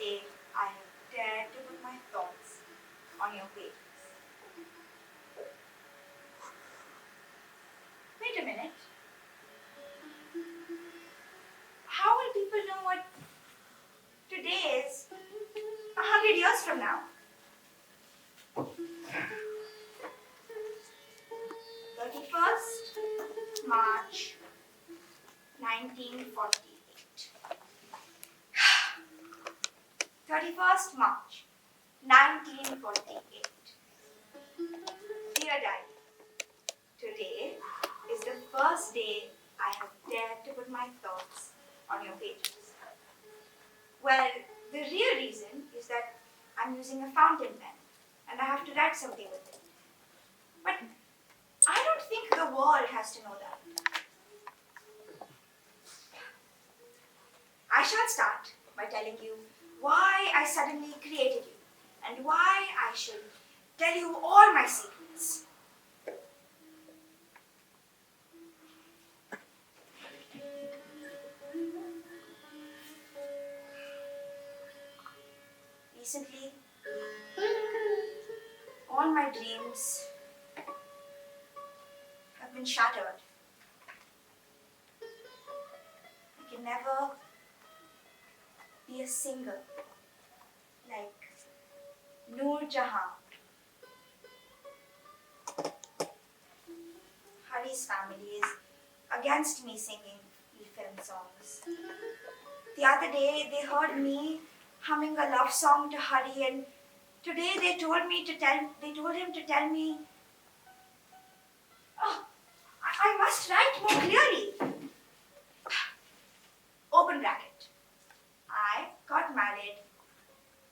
day I have dared to put my thoughts on your pages. Wait a minute. How will people know what today is 100 years from now? 31st March 1948. 31st March 1948. Dear Diary, today is the first day I have dared to put my thoughts on your pages. Well, the real reason is that I'm using a fountain pen and I have to write something with it. But I don't think the world has to know that. I shall start by telling you why I suddenly created you and why I should tell you all my secrets. Recently, all my dreams have been shattered. I can never be a singer like Noor Jahan. Hari's family is against me singing film songs. The other day they heard me humming a love song to Hari, and today they told him to tell me, oh, I must write more clearly. Open bracket. I got married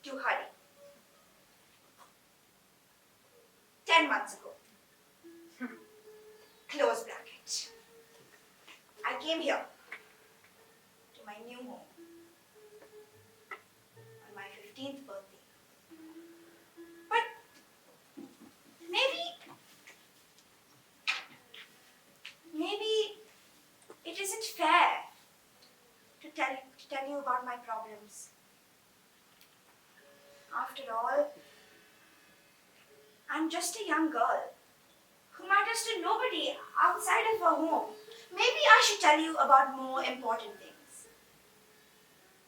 to Hari 10 months ago. Close bracket. I came here to my new home on my 15th birthday. But maybe it isn't fair to tell you about my problems. After all, I'm just a young girl who matters to nobody outside of her home. Maybe I should tell you about more important things.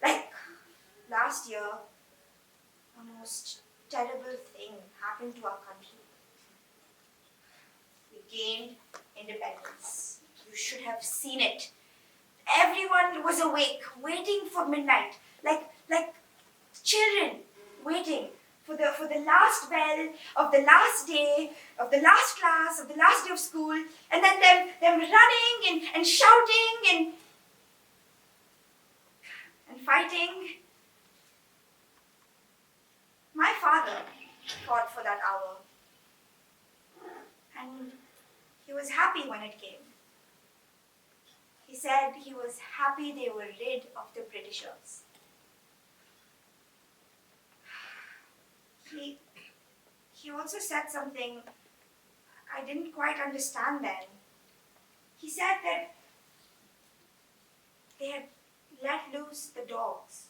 Like last year, a most terrible thing happened to our country. We gained independence. You should have seen it. Everyone was awake, waiting for midnight, like children waiting for the last bell of the last day, of the last class, of the last day of school, and then them running and shouting and fighting. My father fought for that hour, and he was happy when it came. He said he was happy they were rid of the Britishers. He also said something I didn't quite understand then. He said that they had let loose the dogs.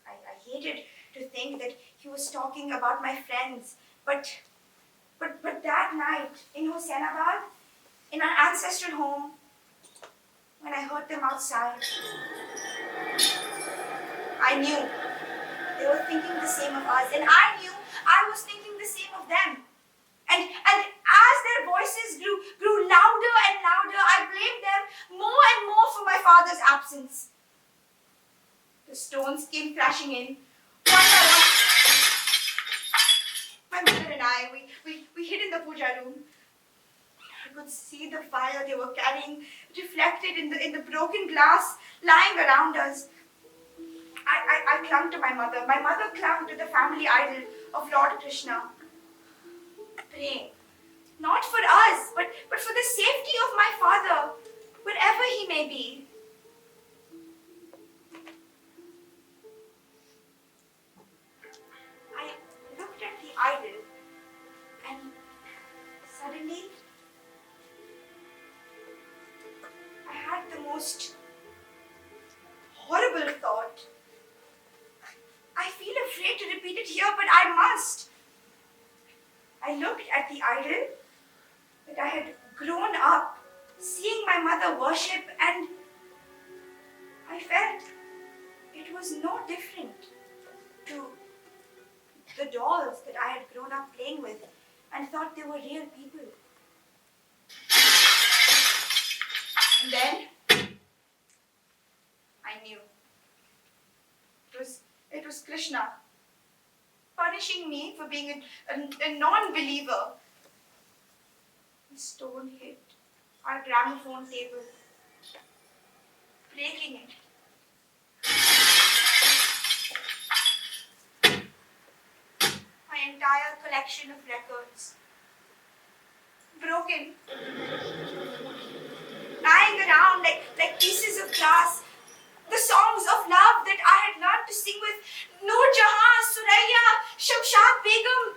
I hated to think that he was talking about my friends, but that night in Hossainabad, in our ancestral home, when I heard them outside, I knew they were thinking the same of us, and I knew I was thinking the same of them. And as their voices grew louder and louder, I blamed them more and more for my father's absence. The stones came crashing in, one by one. My mother and I, we hid in the puja room. I could see the fire they were carrying reflected in the broken glass lying around us. I clung to my mother. My mother clung to the family idol of Lord Krishna, praying, not for us, but for the safety of my father, wherever he may be. I looked at the idol, and suddenly I had the most horrible yet it was no different to the dolls that I had grown up playing with and thought they were real people. And then I knew. It was Krishna punishing me for being a non-believer. The stone hit our gramophone table, breaking it. My entire collection of records broken, lying around like pieces of glass. The songs of love that I had learned to sing with Noor Jahan, Suraya, Shamshad Begum.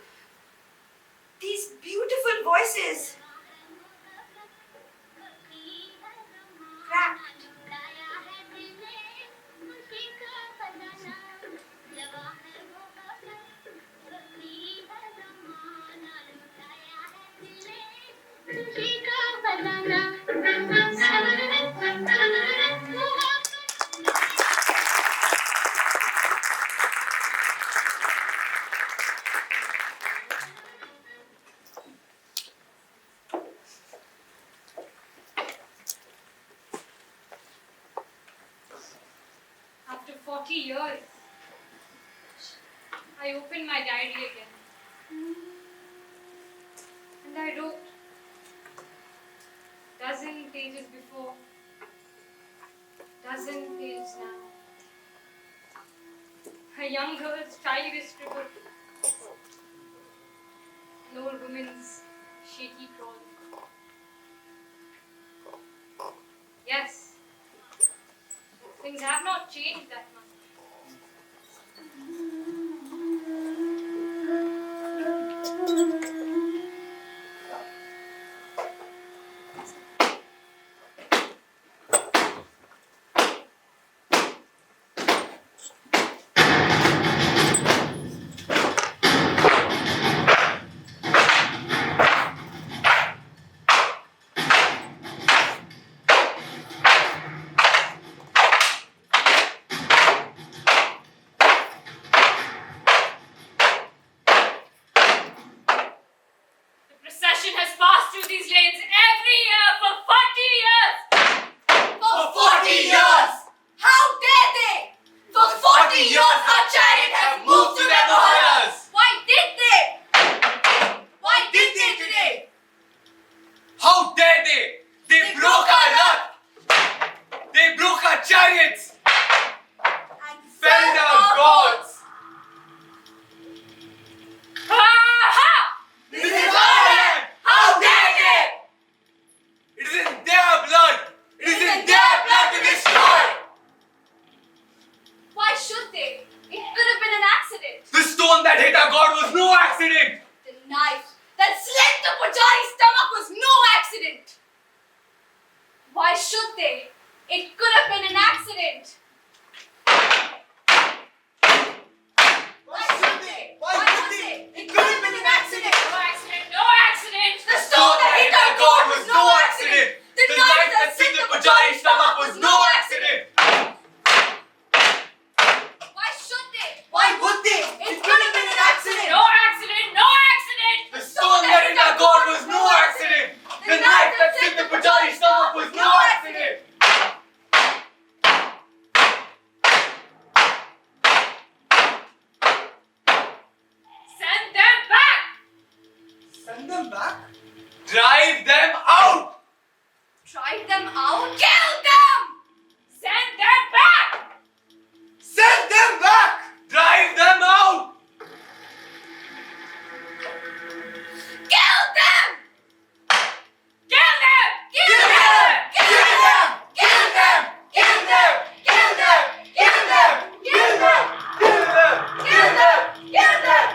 These beautiful voices cracked. After 40 years, I opened my diary again. And I wrote dozen pages before, dozen pages now. A young girl's childish scribble, an old woman's shaky crawl. Yes, things have not changed that much. These lanes every year for 40 years! For 40 years! How dare they? For 40 years our chariot has moved to their mohallas! Why did they? Why did they today? How dare they? They broke our luck! They broke our chariots! And Felled our gods! Aha! This is our land! How dare they? It is in their blood! It is in their blood to destroy! Why should they? It could have been an accident. The stone that hit our god was no accident! The knife that slit the Pujari's stomach was no accident. Why should they? It could have been an accident. Why should they? Why would they? It could have been an accident! No accident, no accident. The stone that hit our god was no accident! The knife that slit the Pujari's stomach was no accident! Why should they? Why would they? It could have been an accident! No accident, no accident. The stone that hit our god was no accident! The knife that slit the Pujari's stomach was no accident! Send them back. Send them back? Drive them out! Drive them out. Kill them. Send them back. Send them back! Drive them out! Kill them. Kill them. Kill Kill them. them! Kill them! Kill them! Kill them! Kill them! Kill them! Kill them! Kill them! Kill them! Kill them. Kill them!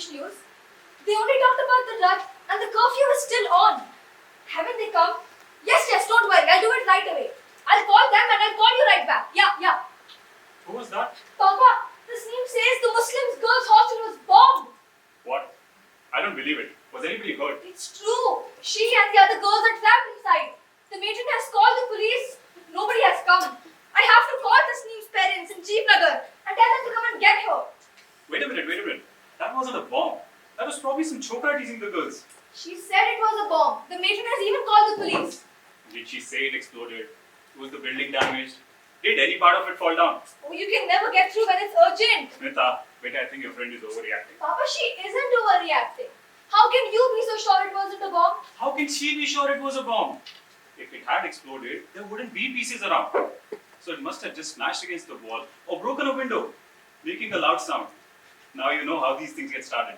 English news. They only talked about the rut and the curfew is still on. Haven't they come? Yes, don't worry. I'll do it right away. I'll call them and I'll call you right back. Yeah. Who was that? Papa, the Sneem says the Muslims girls' hostel was bombed. What? I don't believe it. Was anybody hurt? It's true. She and the other girls are trapped inside. The matron has called the police, but nobody has come. I have to call the Sneem's parents in Jeepnagar and tell them to come and get her. Wait a minute. That wasn't a bomb. That was probably some chokra teasing the girls. She said it was a bomb. The matron has even called the police. Did she say it exploded? Was the building damaged? Did any part of it fall down? Oh, you can never get through when it's urgent. Smita, wait, I think your friend is overreacting. Papa, she isn't overreacting. How can you be so sure it wasn't a bomb? How can she be sure it was a bomb? If it had exploded, there wouldn't be pieces around. So it must have just smashed against the wall or broken a window, making a loud sound. Now you know how these things get started.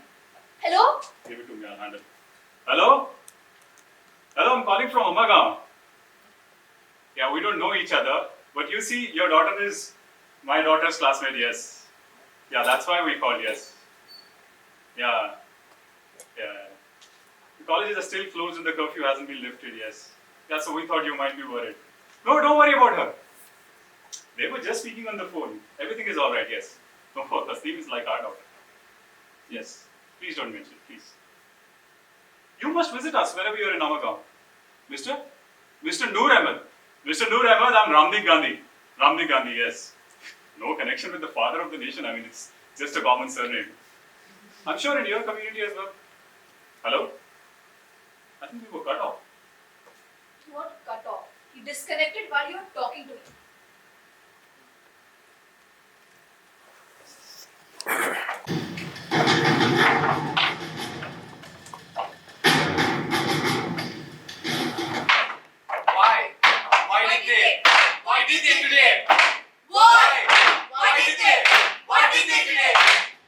Hello? Give it to me, I'll handle it. Hello? Hello, I'm calling from Amagaon. Yeah, we don't know each other, but you see, your daughter is my daughter's classmate, yes. Yeah, that's why we called, yes. Yeah. The colleges are still closed and the curfew hasn't been lifted, yes. Yeah, so we thought you might be worried. No, don't worry about her. They were just speaking on the phone. Everything is alright, yes. No, Tasneem is like our daughter. Yes. Please don't mention, please. You must visit us wherever you are in Amagaon. Mr. Noor Ahmed. Mr. Noor Ahmed, I'm Ramdeep Gandhi. Ramdeep Gandhi, yes. No connection with the father of the nation. I mean, it's just a common surname. I'm sure in your community as well. Hello? I think we were cut off. What cut off? You disconnected while you were talking to me. Why? Why did they today? Why? Why did they today?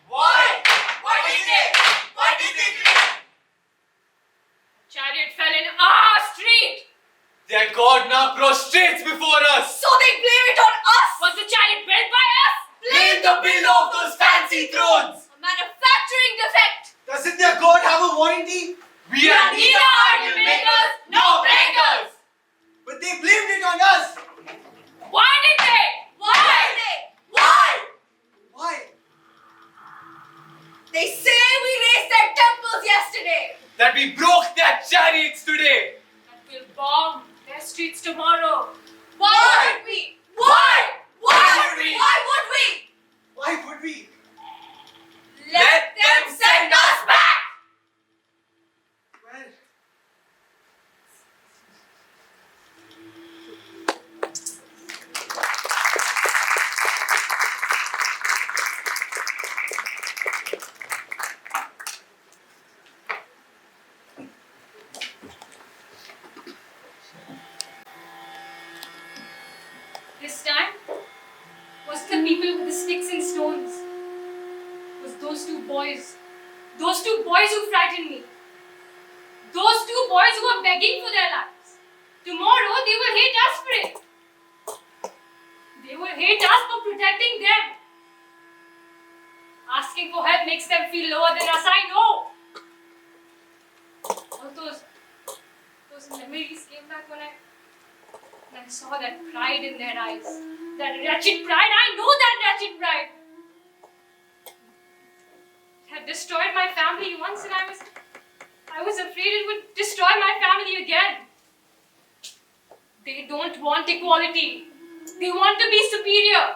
Why? Why did they today? Chariot fell in our street. Their God now prostrates before us. So they blame it on us. Was the chariot built by us? Blame the bill of those fancy thrones. A manufacturing defect. Doesn't their God have a warranty? We are neither idol makers nor breakers. But they blamed it on us. Why did they? Why? They say we raised their temples yesterday. That we broke their chariots today. That we'll bomb their streets tomorrow. Why? Why would we? Why would we? Let them send us back. Well, This time was the people with the sticks and stones. Was those two boys. Those two boys who frightened me. Those two boys who were begging for their lives. Tomorrow they will hate us for it. They will hate us for protecting them. Asking for help makes them feel lower than us, I know. All those memories came back when I saw that pride in their eyes. That wretched pride, I know that wretched pride. It had destroyed my family once and I was afraid it would destroy my family again. They don't want equality. They want to be superior.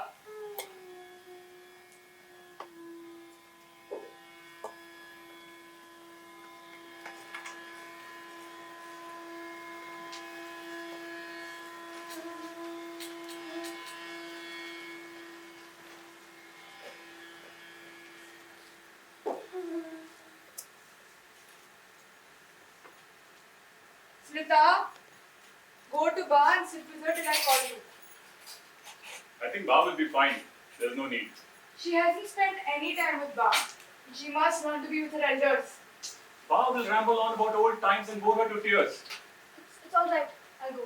Smita, go to bar and sit with her till I call you. I think Ba will be fine. There's no need. She hasn't spent any time with Ba. She must want to be with her elders. Ba will ramble on about old times and bore her to tears. It's all right. I'll go.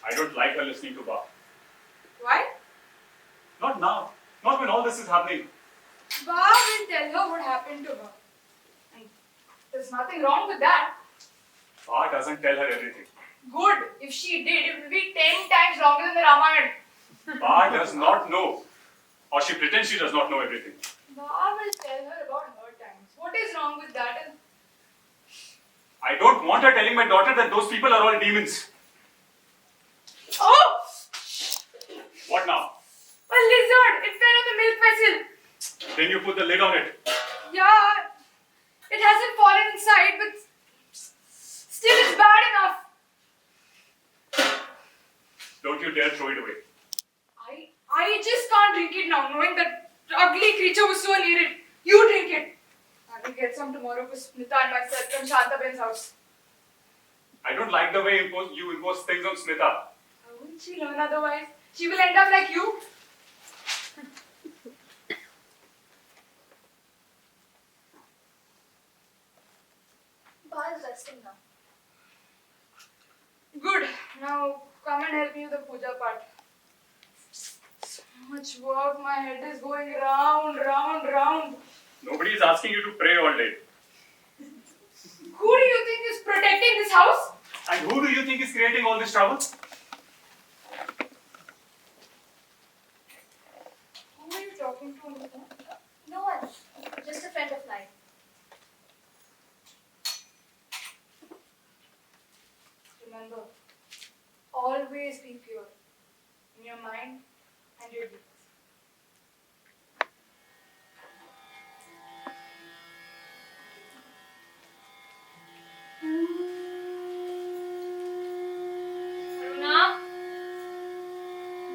I don't like her listening to Ba. Why? Not now. Not when all this is happening. Ba will tell her what happened to her. And there's nothing wrong with that. Pa doesn't tell her everything. Good. If she did, it would be 10 times longer than the Ramayana. Pa does not know. Or she pretends she does not know everything. Ba will tell her about her times. What is wrong with that? And I don't want her telling my daughter that those people are all demons. oh! What now? A lizard! It fell on the milk vessel. Then you put the lid on it. Yeah, it hasn't fallen inside, but still it's bad enough. Don't you dare throw it away. I just can't drink it now, knowing that ugly creature was so near it. You drink it. I will get some tomorrow for Smita and myself from Shantaben's house. I don't like the way you impose things on Smita. How will she learn otherwise? She will end up like you. Ba is resting now. Good. Now come and help me with the puja part. So much work. My head is going round, round, round. Nobody is asking you to pray all day. Who do you think is protecting this house? And who do you think is creating all this trouble? Who are you talking to, Anita? No one. Just a friend of mine. Remember, always be pure in your mind and your deeds. Aruna?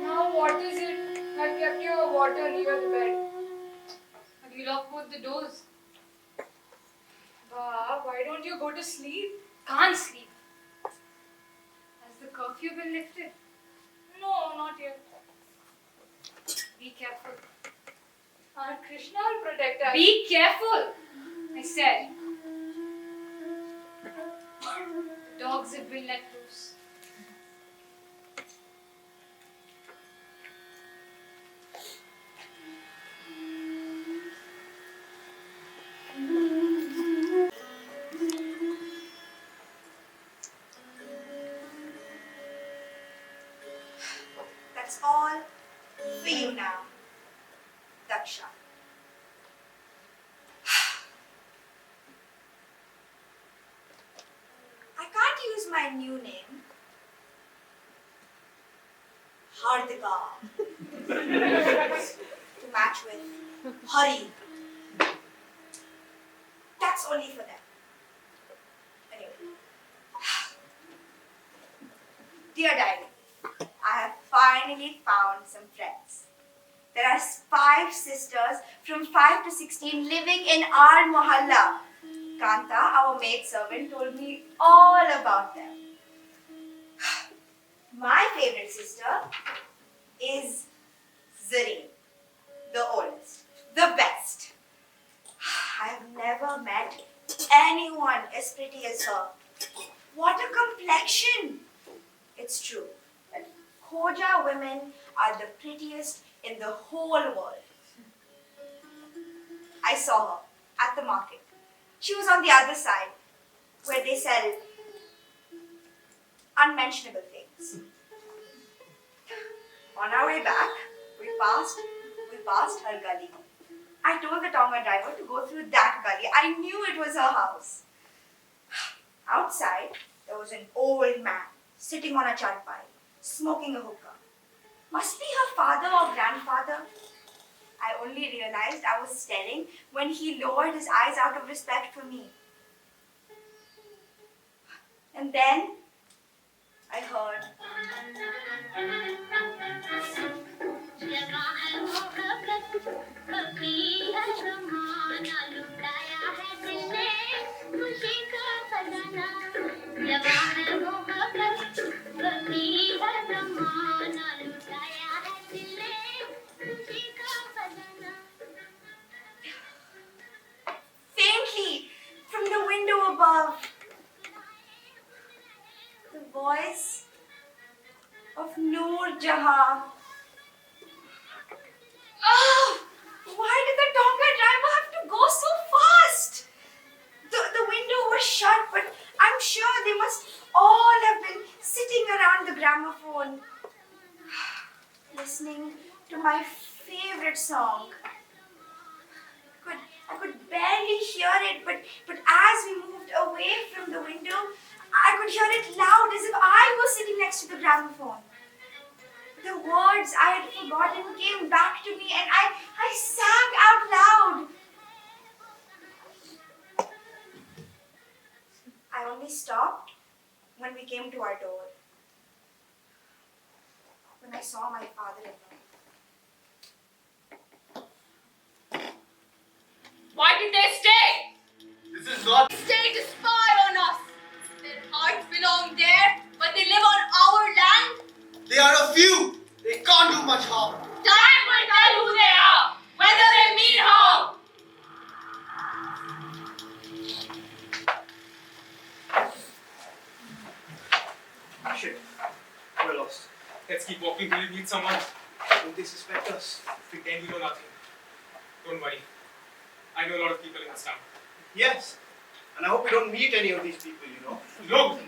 Now what is it? I've kept your water near the bed. Have you locked both the doors? Why don't you go to sleep? Can't sleep. Has the curfew been lifted? No, not yet. Be careful. Aunt Krishna will protect us. Be careful! I said. The dogs have been let loose. That's all for you now, Daksha. I can't use my new name, Hardika, to match with Hari. That's only for them. Anyway. Dear Diary, I have finally found some friends. There are 5 sisters from 5 to 16 living in our mohalla. Kanta, our maid servant, told me all about them. My favorite sister is Zareen, the oldest, the best. I have never met anyone as pretty as her. What a complexion! It's true that Khoja women are the prettiest in the whole world. I saw her at the market. She was on the other side, where they sell unmentionable things. On our way back, we passed her gully. I told the Tonga driver to go through that gully. I knew it was her house. Outside, there was an old man sitting on a charpai, smoking a hookah. Must be her father or grandfather. I only realized I was staring when he lowered his eyes out of respect for me. And then I heard. Faintly from the window above, the voice of Noor Jahan. to my favorite song. I could barely hear it, but as we moved away from the window, I could hear it loud as if I was sitting next to the gramophone. The words I had forgotten came back to me and I sang out loud. I only stopped when we came to our door. When I saw my father-in-law. Why did they stay? This is not. They stayed to spy on us. Their hearts belong there, but they live on our land. They are a few. They can't do much harm. Time will tell who they are, whether they mean harm. Shit. We're lost. Let's keep walking till we meet someone. Don't they suspect us? Pretend we know nothing. Don't worry. I know a lot of people in this town. Yes. And I hope we don't meet any of these people, you know. Look!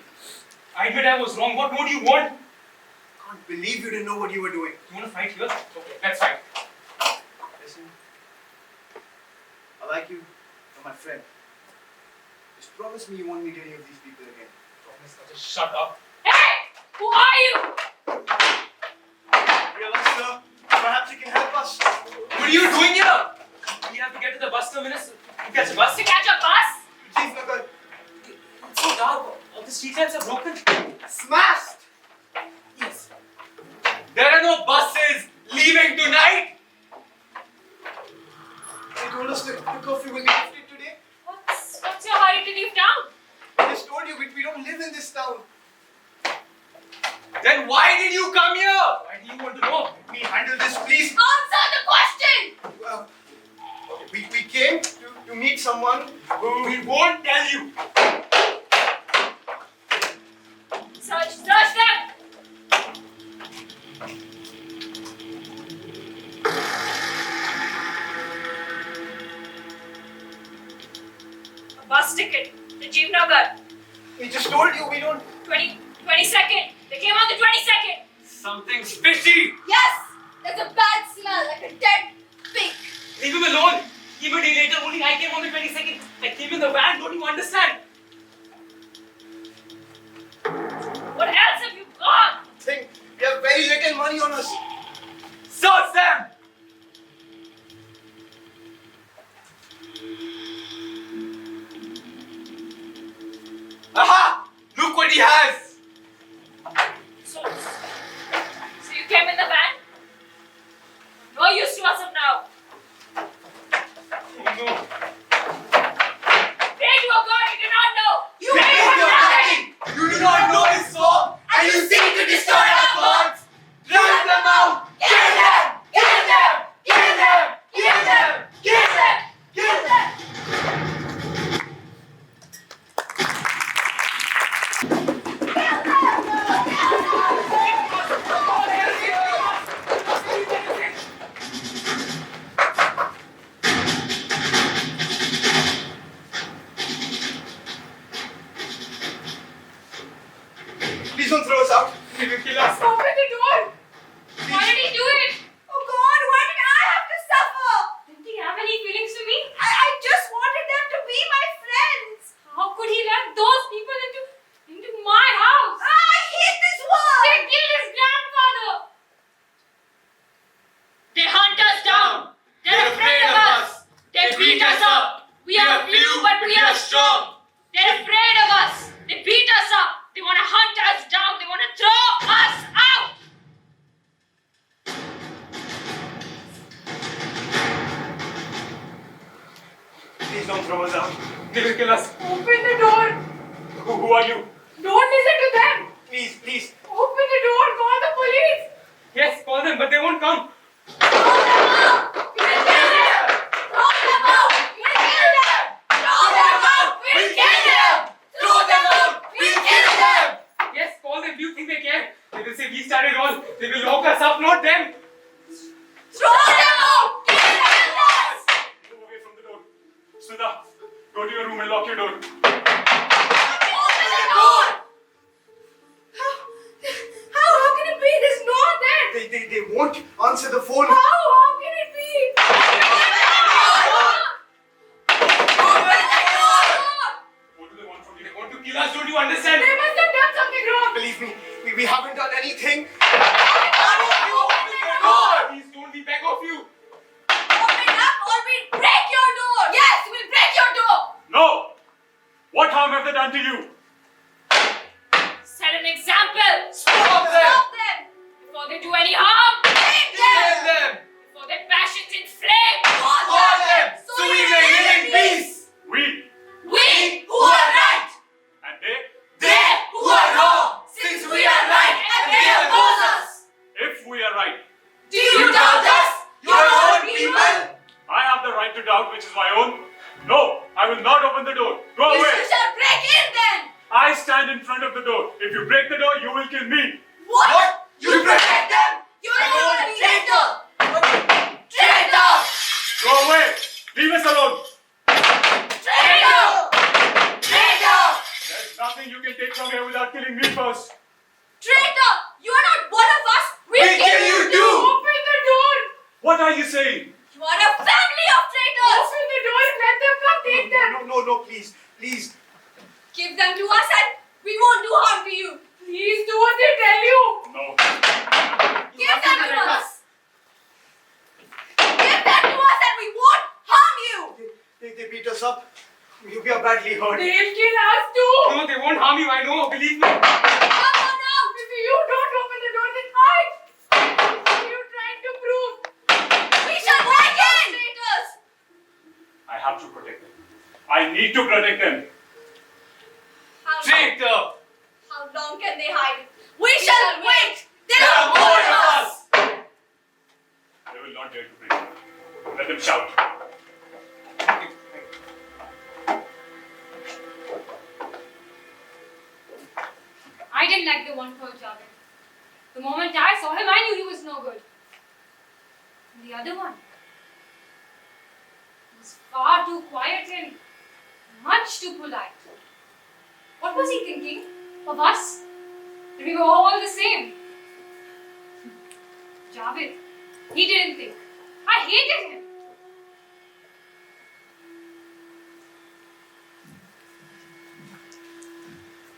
I admit I was wrong. What more do you want? Can't believe you didn't know what you were doing. You want to fight here? Okay, let's fight. Listen. I like you. You're my friend. Just promise me you won't meet any of these people again. Promise, now just shut up. Hey! Who are you? Realize, sir, perhaps you can help us. What are you doing here? We have to get to the bus terminus to catch a bus. To catch a bus? Chief Nagar, It's so dark. All the street lights are broken. smashed! Yes. There are no buses leaving tonight. They told us the curfew will be lifted today. What's your hurry to leave town? I just told you, we don't live in this town. Then why did you come here? Why do you want to know? We handle this, please. Answer the question! Well, we came to meet someone. We won't tell you. Search them! A bus ticket to Jimnagar. We just told you we don't. 22nd. They came on the 22nd. Something's fishy. Yes! There's a bad smell like a dead pig. Leave him alone. Even a day later, only I came on the 22nd. I came in the van. Don't you understand? What else have you got? Think we have very little money on us. Search them. Aha! Look what he has. So you came in the van? No use to us of now. Oh no. Pray to a God you do not know. You Pray pray to for your nothing. daddy. You do not know his form, and you seek to destroy our gods. Drive them out. Kill them. Kill them. Kill them. Kill them. Kill them. Kill them. Please don't throw us out. He will kill us. Open the door. Why did he do it? Oh God, why did I have to suffer? Didn't he have any feelings for me? I just wanted them to be my friends. How could he let those people into my house? I hate this world. They killed his grandfather. They hunt us down. They're afraid of us. They beat us up. We are few, but we are strong. They're afraid of us. They beat us up. They want to hunt us down. They want to throw us out. Please don't throw us out. They will kill us. Open the door. Who are you? Don't listen to them. Please, please. Open the door. Call the police. Yes, call them, but they won't come. Throw them out. We'll kill them. Throw them out. We'll kill them. Throw them out. We'll kill them. Throw them out. We'll kill them. Yes, call them. Do you think they care? They will say we started all. They will lock us up, not them. Throw them out. Kill us. Move away from the door. Sudha, go to your room and lock your door. Open the door. How can it be? There's no one there. They won't answer the phone. How can it be? What do they want from you? They want to kill us, don't you understand? They must have done something wrong. Believe me, we haven't done anything. Please don't, we beg of you. Open up or we'll break your door. Yes, we'll break your door. No! What harm have they done to you? Set an example Stop them. Stop them. before they do any harm, Kill them. before their passions inflame. Call them. So we may live in peace. We Who are right? And they, They who are wrong. Since we are right and they oppose us. if we are right, Do you doubt us? Your own people. I have the right to doubt which is my own. No, I will not open the door. Go You away. shall break in then. I stand in front of the door. If you break the door, you will kill me. What? You protect them. You're a traitor. Traitor. Go away. Leave us alone. Traitor. Traitor. There's nothing you can take from here without killing me first. Traitor. You are not one of us. We'll kill you too. Open the door. What are you saying? You are a family of traitors. Open the door and let them come take them. No, please, please. Give them to us and we won't do harm to you. Please do what they tell you. No. Give them to us. Give them to us and we won't harm you. They beat us up. We are badly hurt. They'll kill us too. No, they won't harm you, I know, believe me. Come on out. If you don't open the door, then hide. What are you trying to prove? We shall break in. Traitors. I have to protect them. I need to protect them. Traitor. How long can they hide? We shall wait. There There are are more of us. They will not dare to break them. Let them shout. I didn't like the one called Javed. The moment I saw him, I knew he was no good. And the other one was far too quiet and much too polite. What was he thinking? Of us? That we were all the same. Javed, he didn't think. I hated him.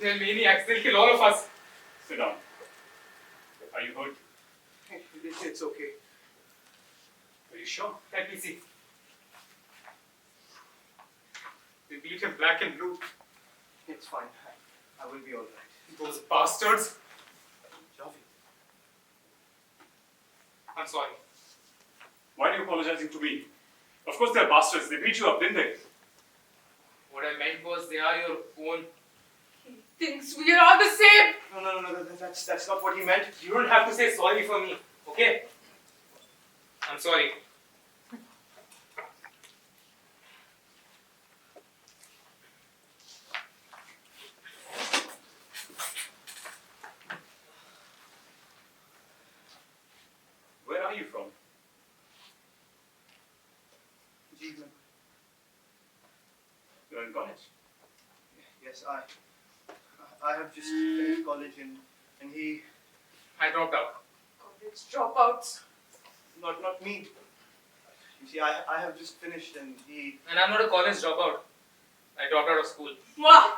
They're maniacs, they'll kill all of us. Sit down. Are you hurt? It's okay. Are you sure? Let me see. They beat him black and blue. It's fine. I will be all right. Those bastards. Javi. I'm sorry. Why are you apologizing to me? Of course they're bastards. They beat you up, didn't they? What I meant was they are your own. Thinks we are all the same. No, that's not what he meant. You don't have to say sorry for me, okay? I'm sorry. Where are you from? Jeevan. You're in college. Yes, I have just finished college and he, I dropped out. College dropouts. not me. You see, I have just finished and he. And I'm not a college dropout. I dropped out of school. Wow.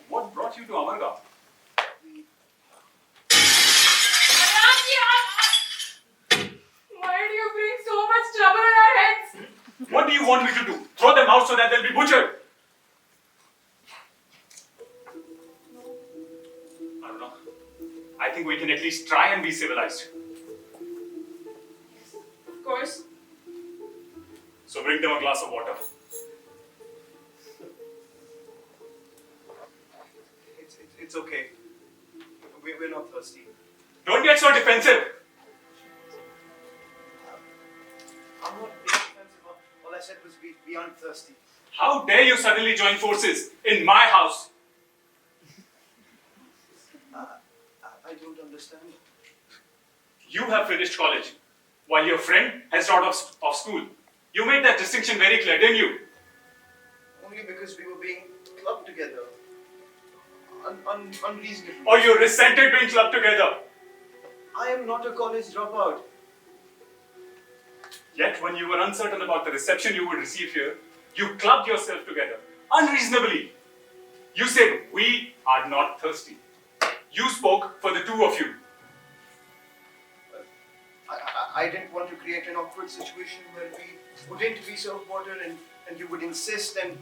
What brought you to Amargaon? Why do you bring so much trouble on our heads? What do you want me to do? Throw them out so that they'll be butchered? I don't know. I think we can at least try and be civilized. Of course. So bring them a glass of water. It's okay. We're not thirsty. Don't get so defensive. I'm not being defensive. All I said was we aren't thirsty. How dare you suddenly join forces in my house? I don't understand. You have finished college, while your friend has dropped off school. You made that distinction very clear, didn't you? Only because we were being clubbed together. unreasonable. Or you resented being clubbed together. I am not a college dropout. Yet when you were uncertain about the reception you would receive here, you clubbed yourself together, unreasonably. You said, we are not thirsty. You spoke for the two of you. I didn't want to create an awkward situation where we wouldn't be served water and you would insist and...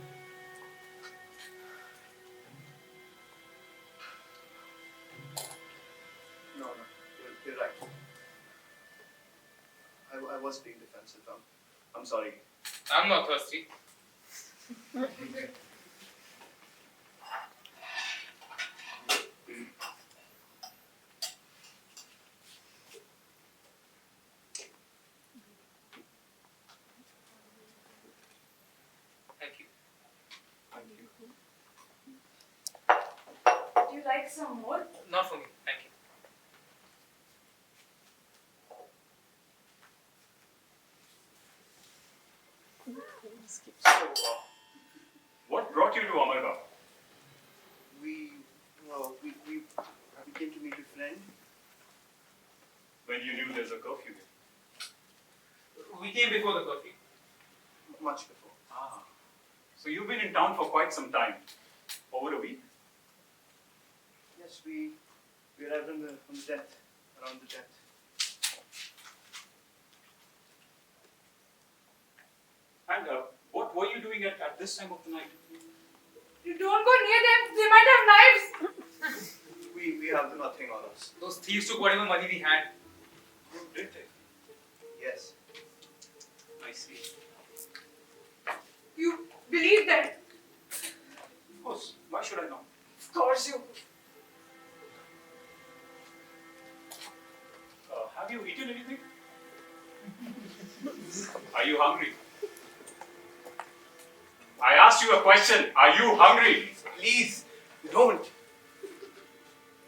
No, you're right. I was being defensive. I'm sorry. I'm not thirsty. Thank you. Do you like some more? Not for me. Thank you. So, what brought you to Amarga? We came to meet a friend. When you knew there's a curfew? We came before the curfew. Much before. Ah. So you've been in town for quite some time. Over a week? Yes, we arrived on the death, around the death. And what were you doing at this time of the night? You don't go near them. They might have knives. We have nothing on us. Those thieves took whatever money we had. Oh, did they? Yes. I see. You believe them. Of course. Why should I not? Of course you. Have you eaten anything? Are you hungry? I asked you a question. Are you hungry? Please, don't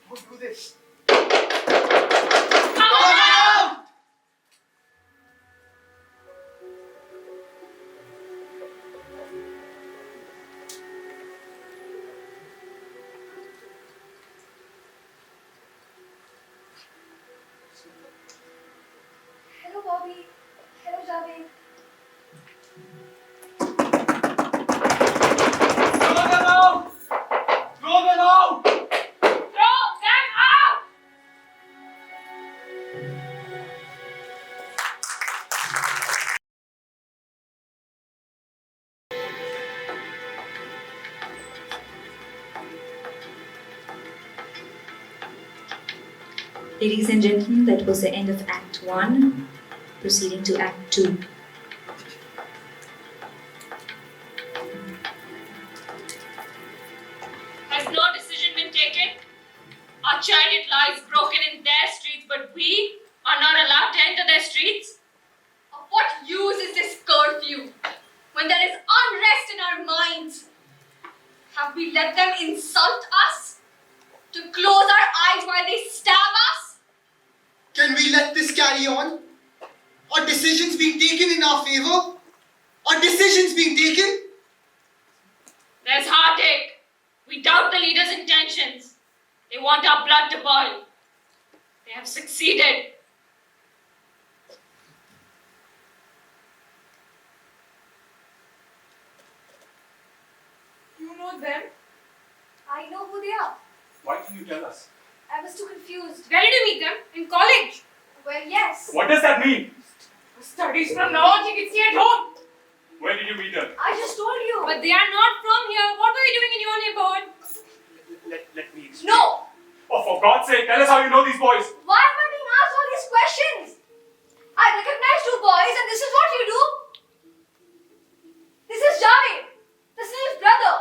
do this. Hello, Bobby. Hello, Javed. Throw them out! Throw them out! Throw them out! Ladies and gentlemen, that was the end of Act 1. Proceeding to Act 2. Has no decision been taken? Our chariot lies broken in their streets, but we are not allowed to enter their streets? Of what use is this curfew when there is unrest in our minds? Have we let them insult us? To close our eyes while they stab us? Can we let this carry on? Are decisions being taken in our favor? Are decisions being taken? There's heartache. We doubt the leaders' intentions. They want our blood to boil. They have succeeded. You know them? I know who they are. Why didn't you tell us? I was too confused. Where did you meet them? In college. Well, yes. What does that mean? Studies from now on, you can see at home. Where did you meet them? I just told you. But they are not from here. What were you doing in your neighborhood? Let me explain. No! Oh, for God's sake, tell us how you know these boys. Why am I being asked all these questions? I recognize two boys and this is what you do. This is Javed, this is his brother.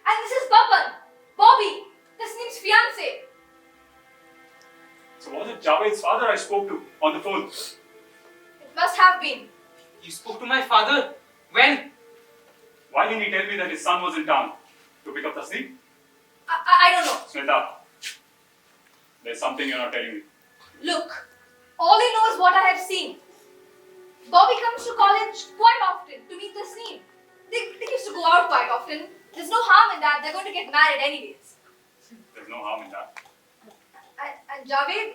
And this is Bobby, this name's fiance. So was it Javed's father I spoke to on the phone? It must have been. You spoke to my father. When? Why didn't he tell me that his son was in town? To pick up the sleep? I don't know. Smita, there's something you're not telling me. Look, all I know is what I have seen. Bobby comes to college quite often to meet the scene. They used to go out quite often. There's no harm in that. They're going to get married anyways. There's no harm in that. And Javed,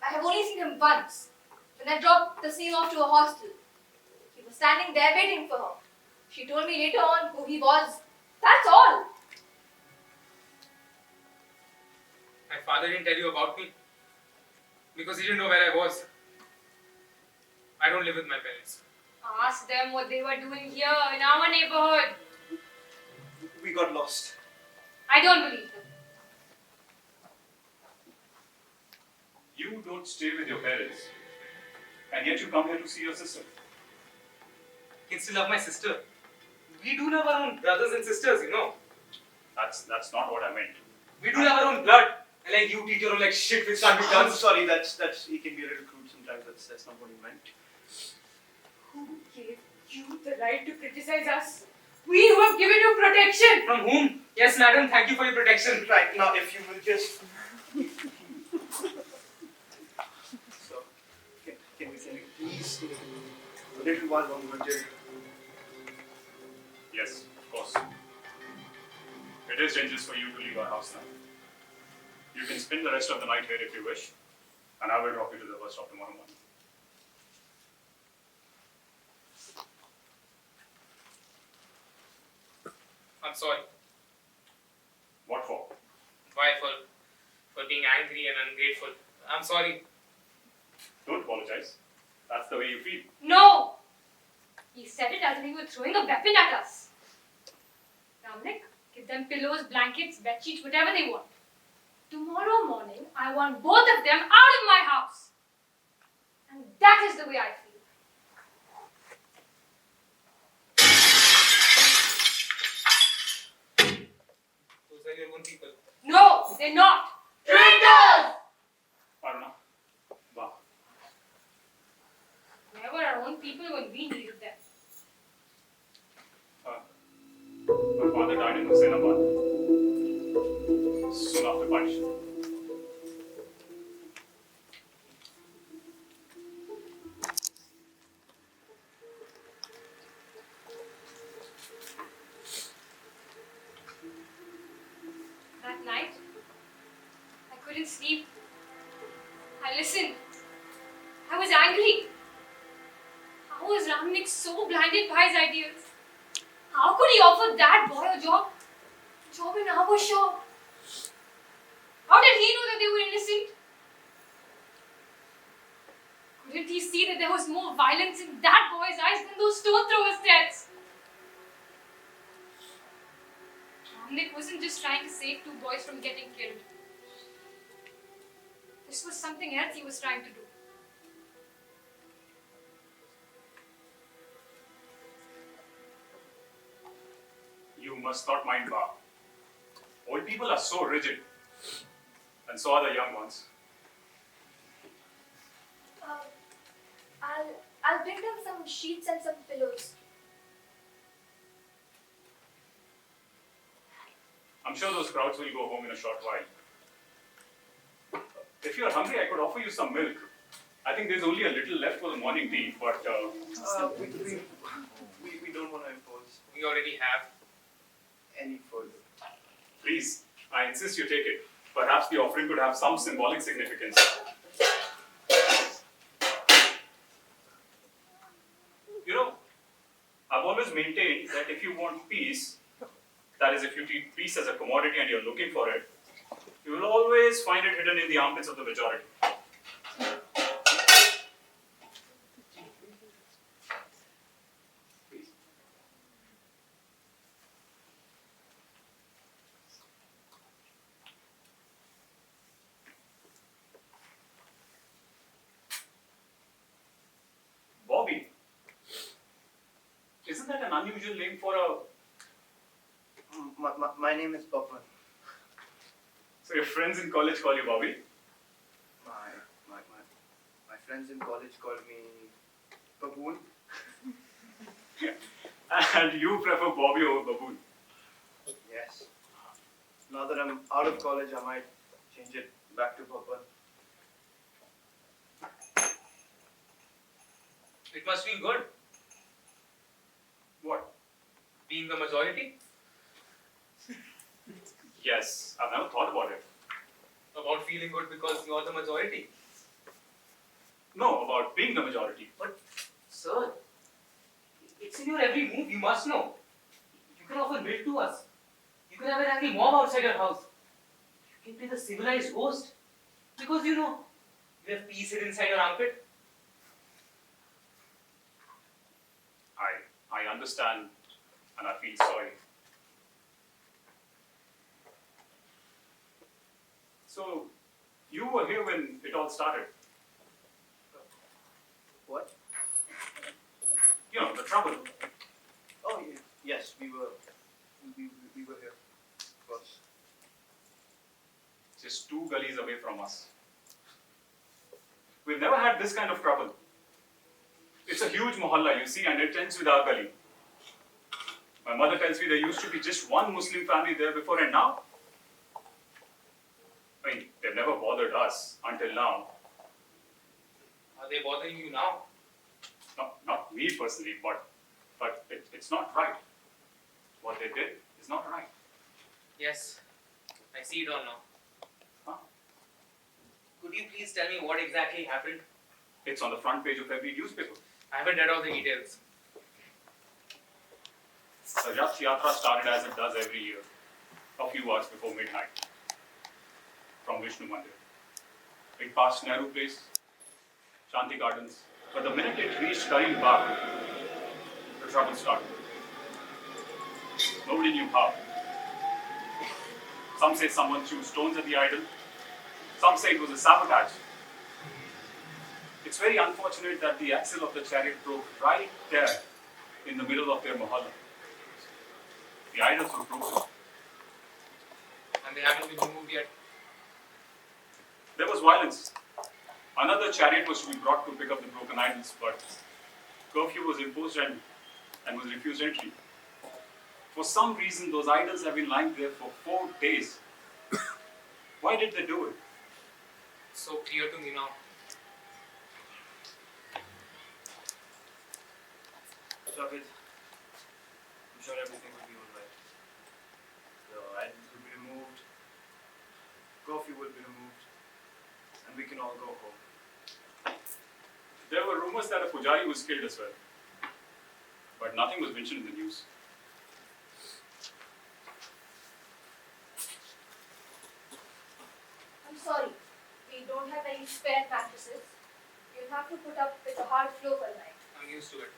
I have only seen him once. When I dropped the same off to a hostel. He was standing there waiting for her. She told me later on who he was. That's all. My father didn't tell you about me because he didn't know where I was. I don't live with my parents. Ask them what they were doing here in our neighborhood. We got lost. I don't believe them. You don't stay with your parents, and yet you come here to see your sister. I can still love my sister. We do love our own brothers and sisters, you know. That's not what I meant. We do love our own blood. And like you treat your own like shit which can't be done. I'm sorry, that's he can be a little crude sometimes. That's not what he meant. Who gave you the right to criticize us? We who have given you protection. From whom? Yes, madam, thank you for your protection. Right, now if you will just... So, can we please take a little while longer, Jay? Yes, of course. It is dangerous for you to leave our house now. You can spend the rest of the night here if you wish, and I will drop you to the bus stop tomorrow morning. I'm sorry. What for? Why for being angry and ungrateful. I'm sorry. Don't apologize. That's the way you feel. No! He said it as if he were throwing a weapon at us. Dominic, give them pillows, blankets, bed sheets, whatever they want. Tomorrow morning, I want both of them out of my house. And that is the way I feel. Those are your own people. No, they're not. Traitors! Aruna. Wow. Where were our own people when we needed them? My father died in Hussainabad soon after partition. That night, I couldn't sleep. I listened. I was angry. How was Ramnik so blinded by his ideas? How could he offer that boy a job? Job in our shop? How did he know that they were innocent? Couldn't he see that there was more violence in that boy's eyes than those stone throwers' threats? Ramnik wasn't just trying to save two boys from getting killed. This was something else he was trying to do. You must not mind Ba. Old people are so rigid, and so are the young ones. I'll bring them some sheets and some pillows. I'm sure those crowds will go home in a short while. If you're hungry, I could offer you some milk. I think there's only a little left for the morning tea, but We don't want to impose We already have. any further. please, I insist you take it. Perhaps the offering could have some symbolic significance. You know, I've always maintained that if you want peace, that is, if you treat peace as a commodity and you're looking for it, you will always find it hidden in the armpits of the majority. Please. Bobby. Isn't that an unusual name for a... My name is Papan. So your friends in college call you Bobby? My friends in college called me Baboon. And you prefer Bobby over Baboon? Yes. Now that I'm out of college, I might change it back to Papan. It must feel good What? being the majority. Yes, I've never thought about it. About feeling good because you're the majority. No, about being the majority. But, sir, it's in your every move, you must know. You can offer milk to us. You can have an angry mob outside your house. You can play the civilized host. Because you know, you have peace hidden inside your armpit. I understand and I feel sorry. So, you were here when it all started. What? You know, the trouble. Oh, yes, we were here. Of course. Just 2 gullies away from us. We've never had this kind of trouble. It's a huge mohalla, you see, and it ends with our gully. My mother tells me there used to be just one Muslim family there before, and now? I mean, they've never bothered us until now. Are they bothering you now? Not me personally, but it's not right. What they did is not right. Yes, I see it all now. Huh? Could you please tell me what exactly happened? It's on the front page of every newspaper. I haven't read all the details. The Rath Yatra started as it does every year, a few hours before midnight, from Vishnu Mandir. It passed Nehru Place, Shanti Gardens, but the minute it reached Karim Bagh, the trouble started. Nobody knew how. Some say someone threw stones at the idol. Some say it was a sabotage. It's very unfortunate that the axle of the chariot broke right there in the middle of their mohalla. The idols were broken. And they haven't been removed yet. There was violence. Another chariot was to be brought to pick up the broken idols, but curfew was imposed and was refused entry. For some reason, those idols have been lying there for 4 days. Why did they do it? So clear to me now. Javed, I'm sure everything will be alright. The items will be removed, coffee will be removed, and we can all go home. There were rumors that a pujari was killed as well, but nothing was mentioned in the news. I'm sorry. We don't have any spare mattresses. You'll have to put up with a hard floor for a night. I'm used to it.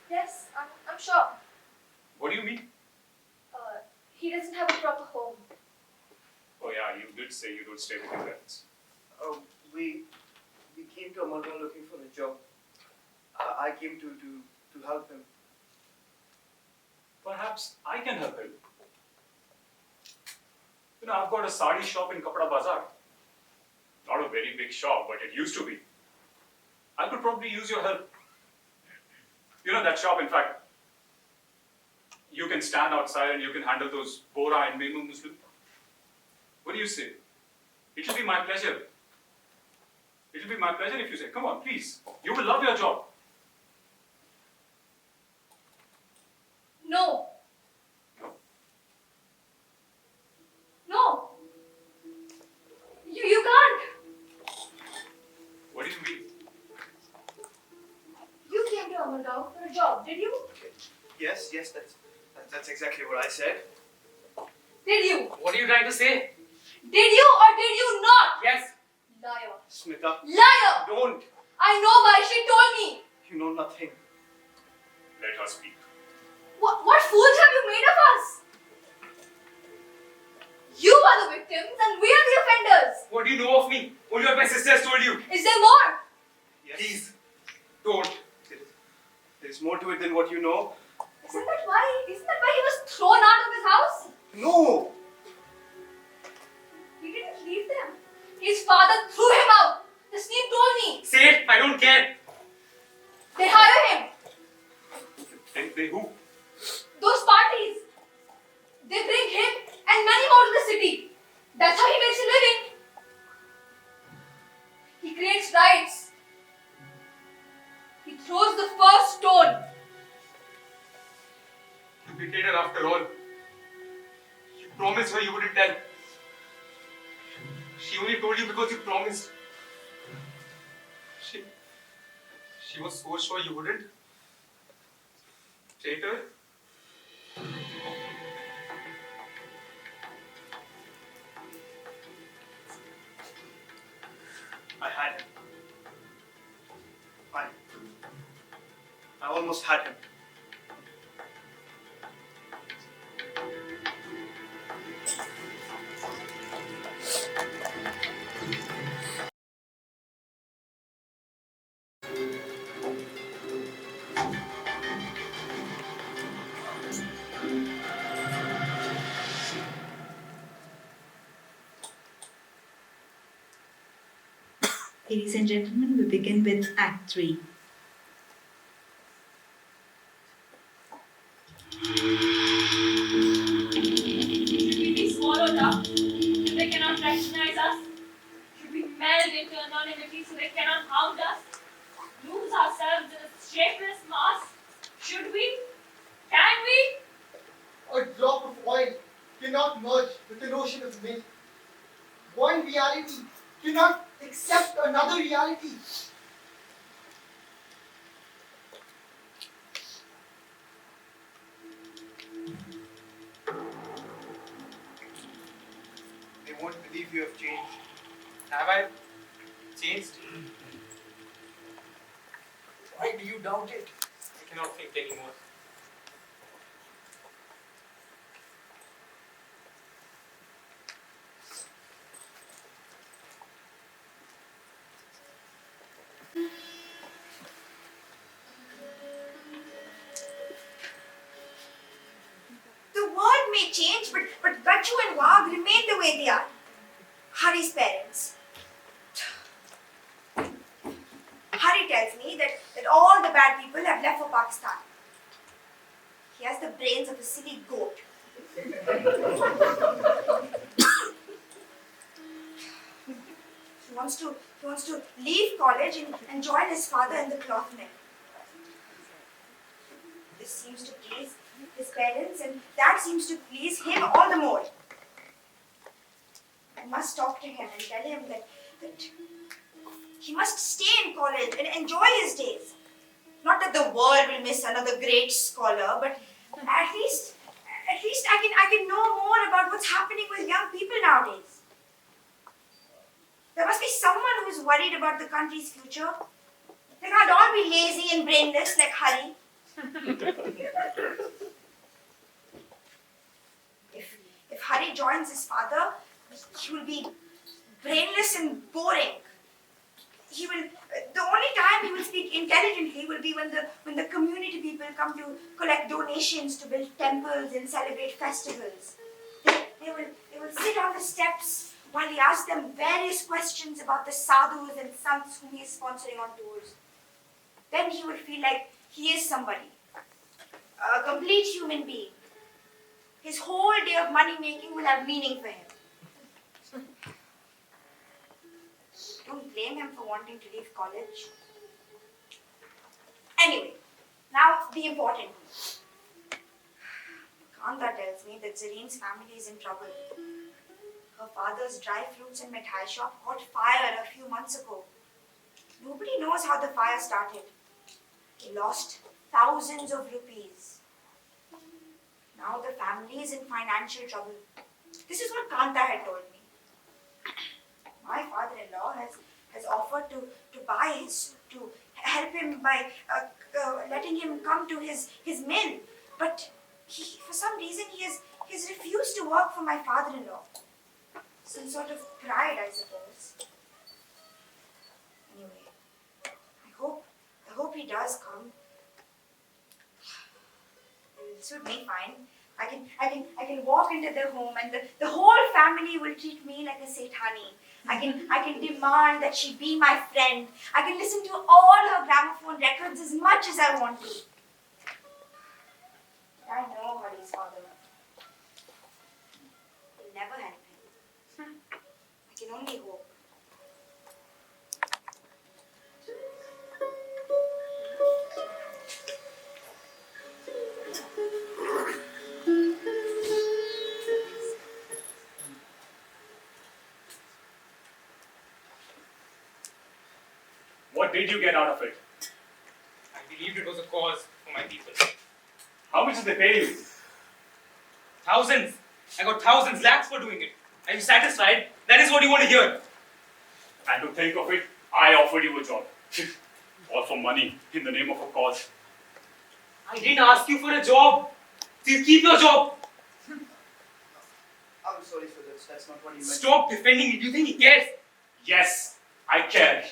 Yes, I'm sure. What do you mean? He doesn't have a proper home. Oh yeah, you did say you don't stay with your parents. We came to Amalgam looking for a job. I came to help him. Perhaps I can help him. You know, I've got a sari shop in Kapda Bazaar. Not a very big shop, but it used to be. I could probably use your help. You know that shop, in fact, you can stand outside and you can handle those Bora and Memu Muslim. What do you say? It will be my pleasure. It will be my pleasure if you say, come on, please. You will love your job. No. No? No. You can't. What do you mean? You came to Amalgam for a job, did you? Yes, that's exactly what I said. Did you? What are you trying to say? Did you or did you not? Yes. Liar. Smita, Liar! don't. I know why she told me. You know nothing. Let her speak. What fools have you made of us? You are the victims and we are the offenders. What do you know of me? Only what my sister has told you. Is there more? Yes. Please, don't. There's more to it than what you know. Isn't that why he was thrown out of his house? No! He didn't leave them. His father threw him out. The Steve told me. Say it, I don't care. They hire him. They who? Those parties. They bring him and many more to the city. That's how he makes a living. He creates riots. He throws the first stone. You dictator after all. You promised her you wouldn't tell. She only told you because you promised. She was so sure you wouldn't. Traitor. I had him. I almost had him. Ladies and gentlemen, we begin with Act 3. Should we be swallowed up so they cannot recognize us? Should we meld into anonymity so they cannot hound us? Lose ourselves in a shapeless mass? Should we? Can we? A drop of oil cannot merge with an ocean of milk. One reality cannot accept another reality. They won't believe you have changed. Have I changed? Why do you doubt it? I cannot think anymore. The world may change, but Gachu and Wag remain the way they are. Hari's parents. Hari tells me that all the bad people have left for Pakistan. He has the brains of a silly goat. He wants to leave college and join his father in the cloth mill. This seems to please his parents, and that seems to please him all the more. I must talk to him and tell him that he must stay in college and enjoy his days. Not that the world will miss another great scholar, but at least I can know more about what's happening with young people nowadays. There must be someone who's worried about the country's future. They can't all be lazy and brainless like Hari. If Hari joins his father, he will be brainless and boring. The only time he will speak intelligently will be when the community people come to collect donations to build temples and celebrate festivals. They will sit on the steps while he asks them various questions about the sadhus and sants whom he is sponsoring on tours. Then he will feel like he is somebody, a complete human being. His whole day of money making will have meaning for him. Don't blame him for wanting to leave college. Anyway, now the important news. Kanta tells me that Zareen's family is in trouble. Her father's dry fruits and mithai shop caught fire a few months ago. Nobody knows how the fire started. He lost thousands of rupees. Now the family is in financial trouble. This is what Kanta had told me. My father-in-law has offered to help him by letting him come to his mill. But for some reason he's refused to work for my father-in-law. Some sort of pride, I suppose. Anyway, I hope he does come. It'll suit me fine. I can walk into their home and the whole family will treat me like a Sethani. I can demand that she be my friend. I can listen to all her gramophone records as much as I want to. But I know Hari's father. He'll never help him. I can only hope. did you get out of it? I believed it was a cause for my people. How much did they pay you? Thousands. I got thousands, lakhs for doing it. Are you satisfied? That is what you want to hear. And to think of it, I offered you a job. All for money, in the name of a cause. I didn't ask you for a job. Please keep your job. I'm sorry, sir. That's not what he meant. Stop defending me. Do you think he cares? Yes, I care.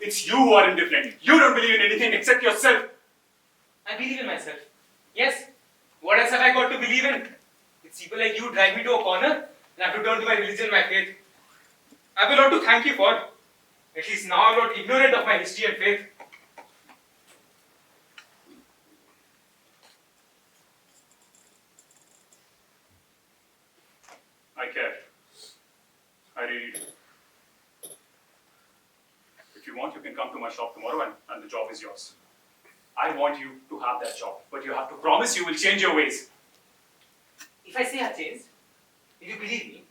It's you who are indifferent. You don't believe in anything except yourself. I believe in myself. Yes. What else have I got to believe in? It's people like you drag me to a corner and I have to turn to my religion, my faith. I have a lot to thank you for. At least now I'm not ignorant of my history and faith. I care. I really do. If you want, you can come to my shop tomorrow and the job is yours. I want you to have that job, but you have to promise you will change your ways. If I say I've changed, will you believe me?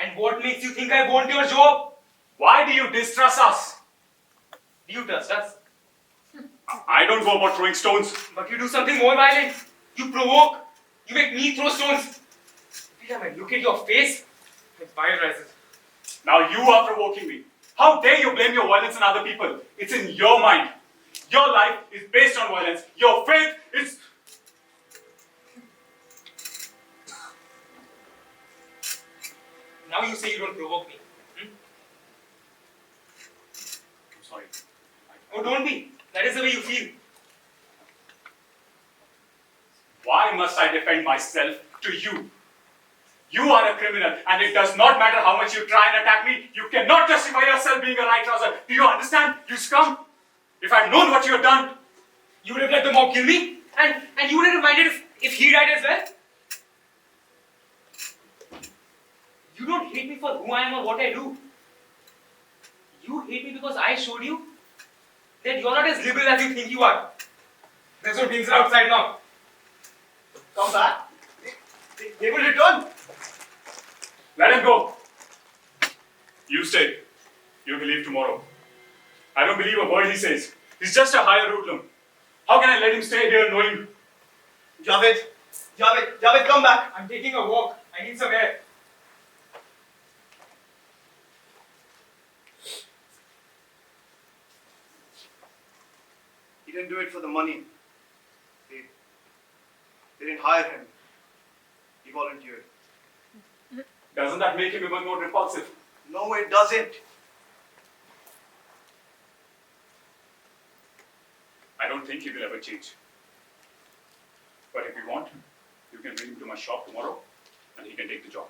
And what makes you think I want your job? Why do you distrust us? Do you trust us? I don't go about throwing stones. But you do something more violent. You provoke. You make me throw stones. Every time I look at your face, my bile rises. Now you are provoking me. How dare you blame your violence on other people? It's in your mind. Your life is based on violence. Your faith is... Now you say you don't provoke me. I'm sorry. Oh, don't be. That is the way you feel. Why must I defend myself to you? You are a criminal, and it does not matter how much you try and attack me. You cannot justify yourself being a right trouser. Do you understand? You scum. If I'd known what you had done, You would have let the mob kill me? And you would have minded if he died as well? You don't hate me for who I am or what I do. You hate me because I showed you that you're not as liberal as you think you are. That's what things are outside now. Come back. They will return. let him go. You stay. You will leave tomorrow. I don't believe a word he says. He's just a higher hoodlum. How can I let him stay here knowing... Javed, come back. I'm taking a walk. I need some air. He didn't do it for the money. They didn't hire him. He volunteered. Doesn't that make him even more repulsive? No, it doesn't. I don't think he will ever change. But if you want, you can bring him to my shop tomorrow and he can take the job.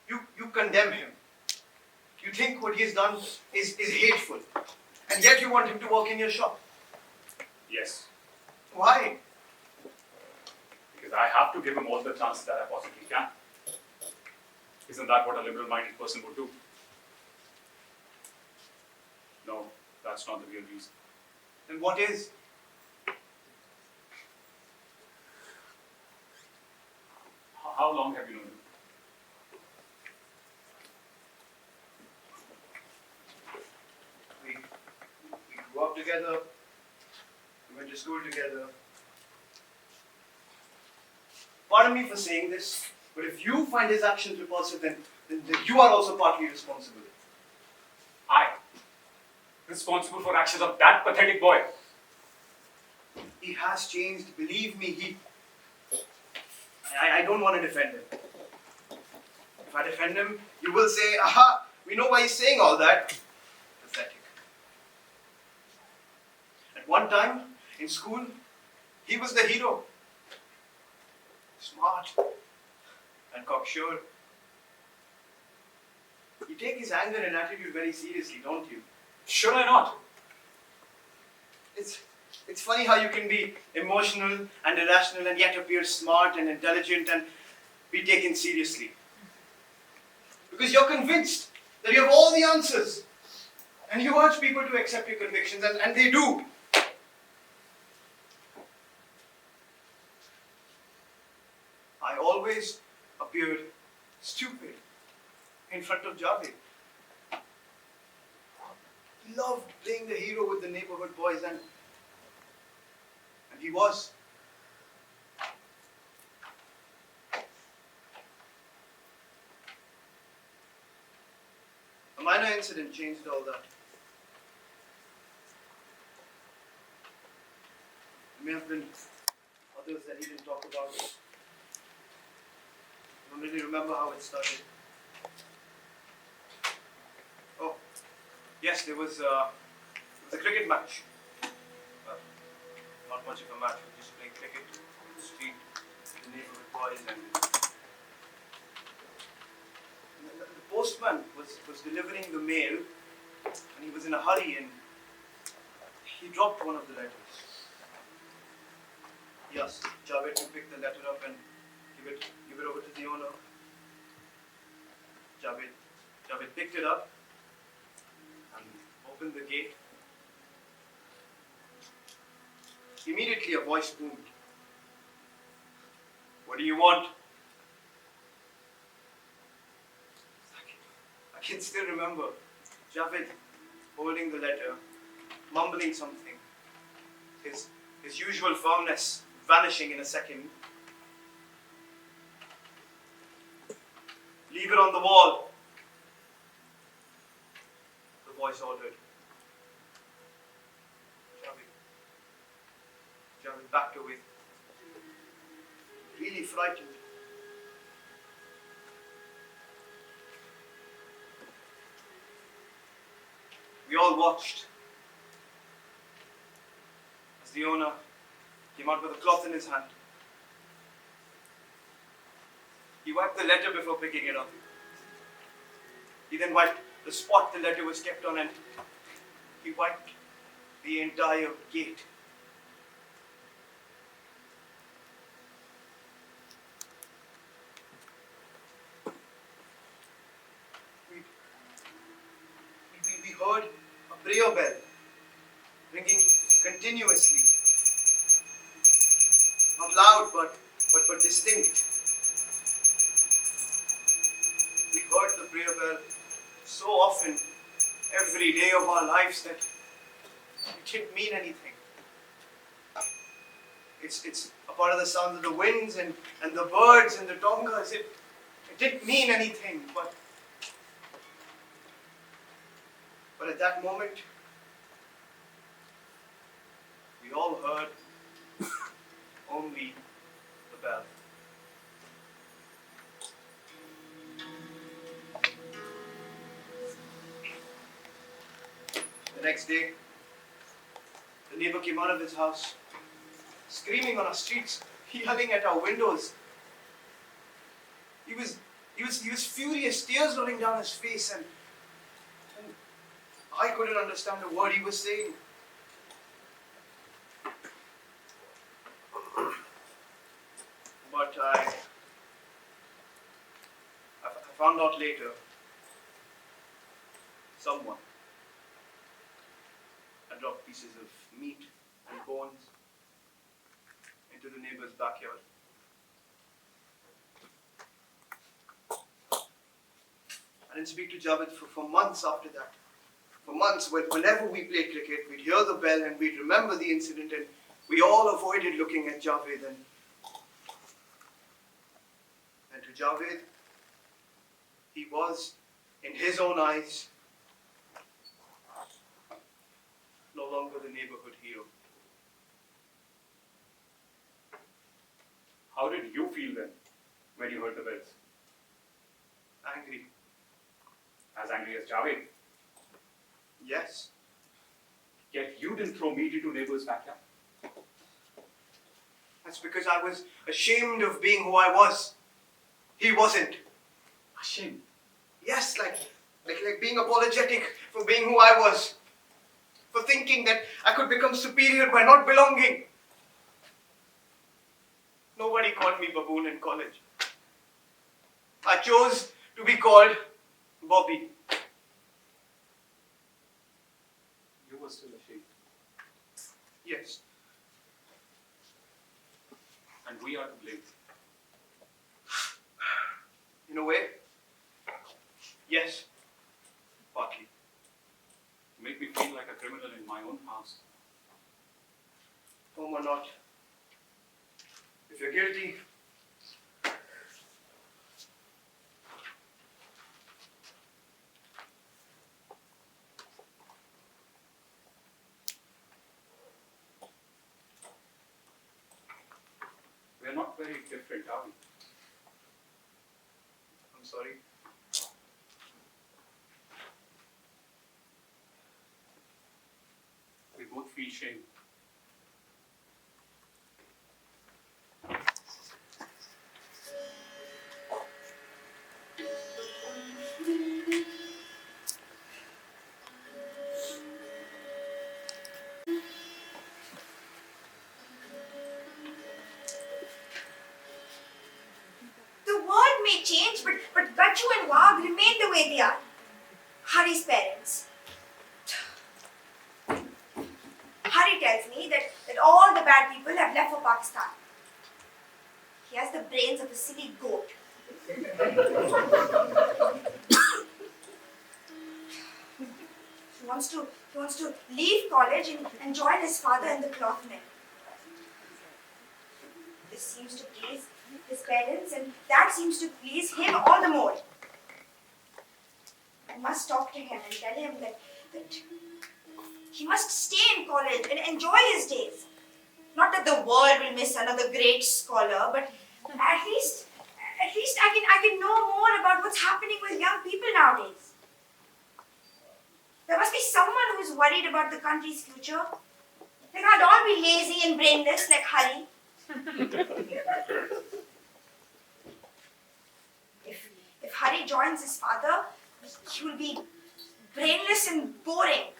You condemn him. You think what he's done is hateful. And yet you want him to work in your shop. Yes, Why? because I have to give him all the chances that I possibly can. Isn't that what a liberal-minded person would do? No, that's not the real reason. Then what is? How long have you known him? We grew up together. We went to school together. Pardon me for saying this, but if you find his actions repulsive, then you are also partly responsible. I, responsible for actions of that pathetic boy. He has changed, believe me. I don't want to defend him. If I defend him, you will say, aha, we know why he's saying all that. Pathetic. At one time, in school, he was the hero. Smart and cocksure. You take his anger and attitude very seriously, don't you? Should I not? It's funny how you can be emotional and irrational and yet appear smart and intelligent and be taken seriously. Because you're convinced that you have all the answers. And you urge people to accept your convictions, and they do. I always appeared stupid. in front of Javed. He loved playing the hero with the neighborhood boys, and he was. A minor incident changed all that. There may have been others that he didn't talk about. I don't really remember how it started. Oh, yes, there was a cricket match. Not much of a match, we were just playing cricket on the street, the neighborhood boys, and the postman was delivering the mail, and he was in a hurry, and he dropped one of the letters. He asked Javed to pick the letter up and give it over to the owner. Javed picked it up and opened the gate. Immediately a voice boomed. "What do you want?" I can still remember Javed holding the letter, mumbling something, his usual firmness vanishing in a second. "Leave it on the wall," the voice ordered. Javed backed away, really frightened. We all watched as the owner came out with a cloth in his hand. He wiped the letter before picking it up. He then wiped the spot the letter was kept on, and he wiped the entire gate. We heard a prayer bell ringing continuously. Not loud, but distinct. We heard the prayer bell so often every day of our lives that it didn't mean anything. It's a part of the sounds of the winds and the birds and the tongas. It didn't mean anything, but at that moment, we all heard only the bell. The next day, the neighbor came out of his house, screaming on our streets, yelling at our windows. He was furious, tears rolling down his face, and I couldn't understand a word he was saying. But I found out later, someone had dropped pieces of meat and bones into the neighbor's backyard. I didn't speak to Javed for months after that. For months, whenever we played cricket, we'd hear the bell and we'd remember the incident, and we all avoided looking at Javed. And to Javed, he was, in his own eyes, no longer the neighborhood hero. How did you feel then, when you heard the bells? Angry. As angry as Javed? Yes. Yet you didn't throw meat into neighbor's backyard. That's because I was ashamed of being who I was. He wasn't. Ashamed? Yes, like being apologetic for being who I was. For thinking that I could become superior by not belonging. Nobody called me baboon in college. I chose to be called Bobby. You were still ashamed. Yes. And we are to blame. In a way, Yes, partly. You make me feel like a criminal in my own house. Home or not. If you're guilty, We're not very different, are we? I'm sorry. We both feel shame. The world may change, but Gachu and Wag remain the way they are. Hari's parents. Hari tells me that all the bad people have left for Pakistan. He has the brains of a silly goat. He wants to leave college and join his father in the cloth mill. This seems to please his parents, and that seems to please him all the more. I must talk to him and tell him that he must stay in college and enjoy his days. Not that the world will miss another great scholar, but at least I can know more about what's happening with young people nowadays. There must be someone who's worried about the country's future. They can't all be lazy and brainless like Hari. If Hari joins his father, he will be brainless and boring.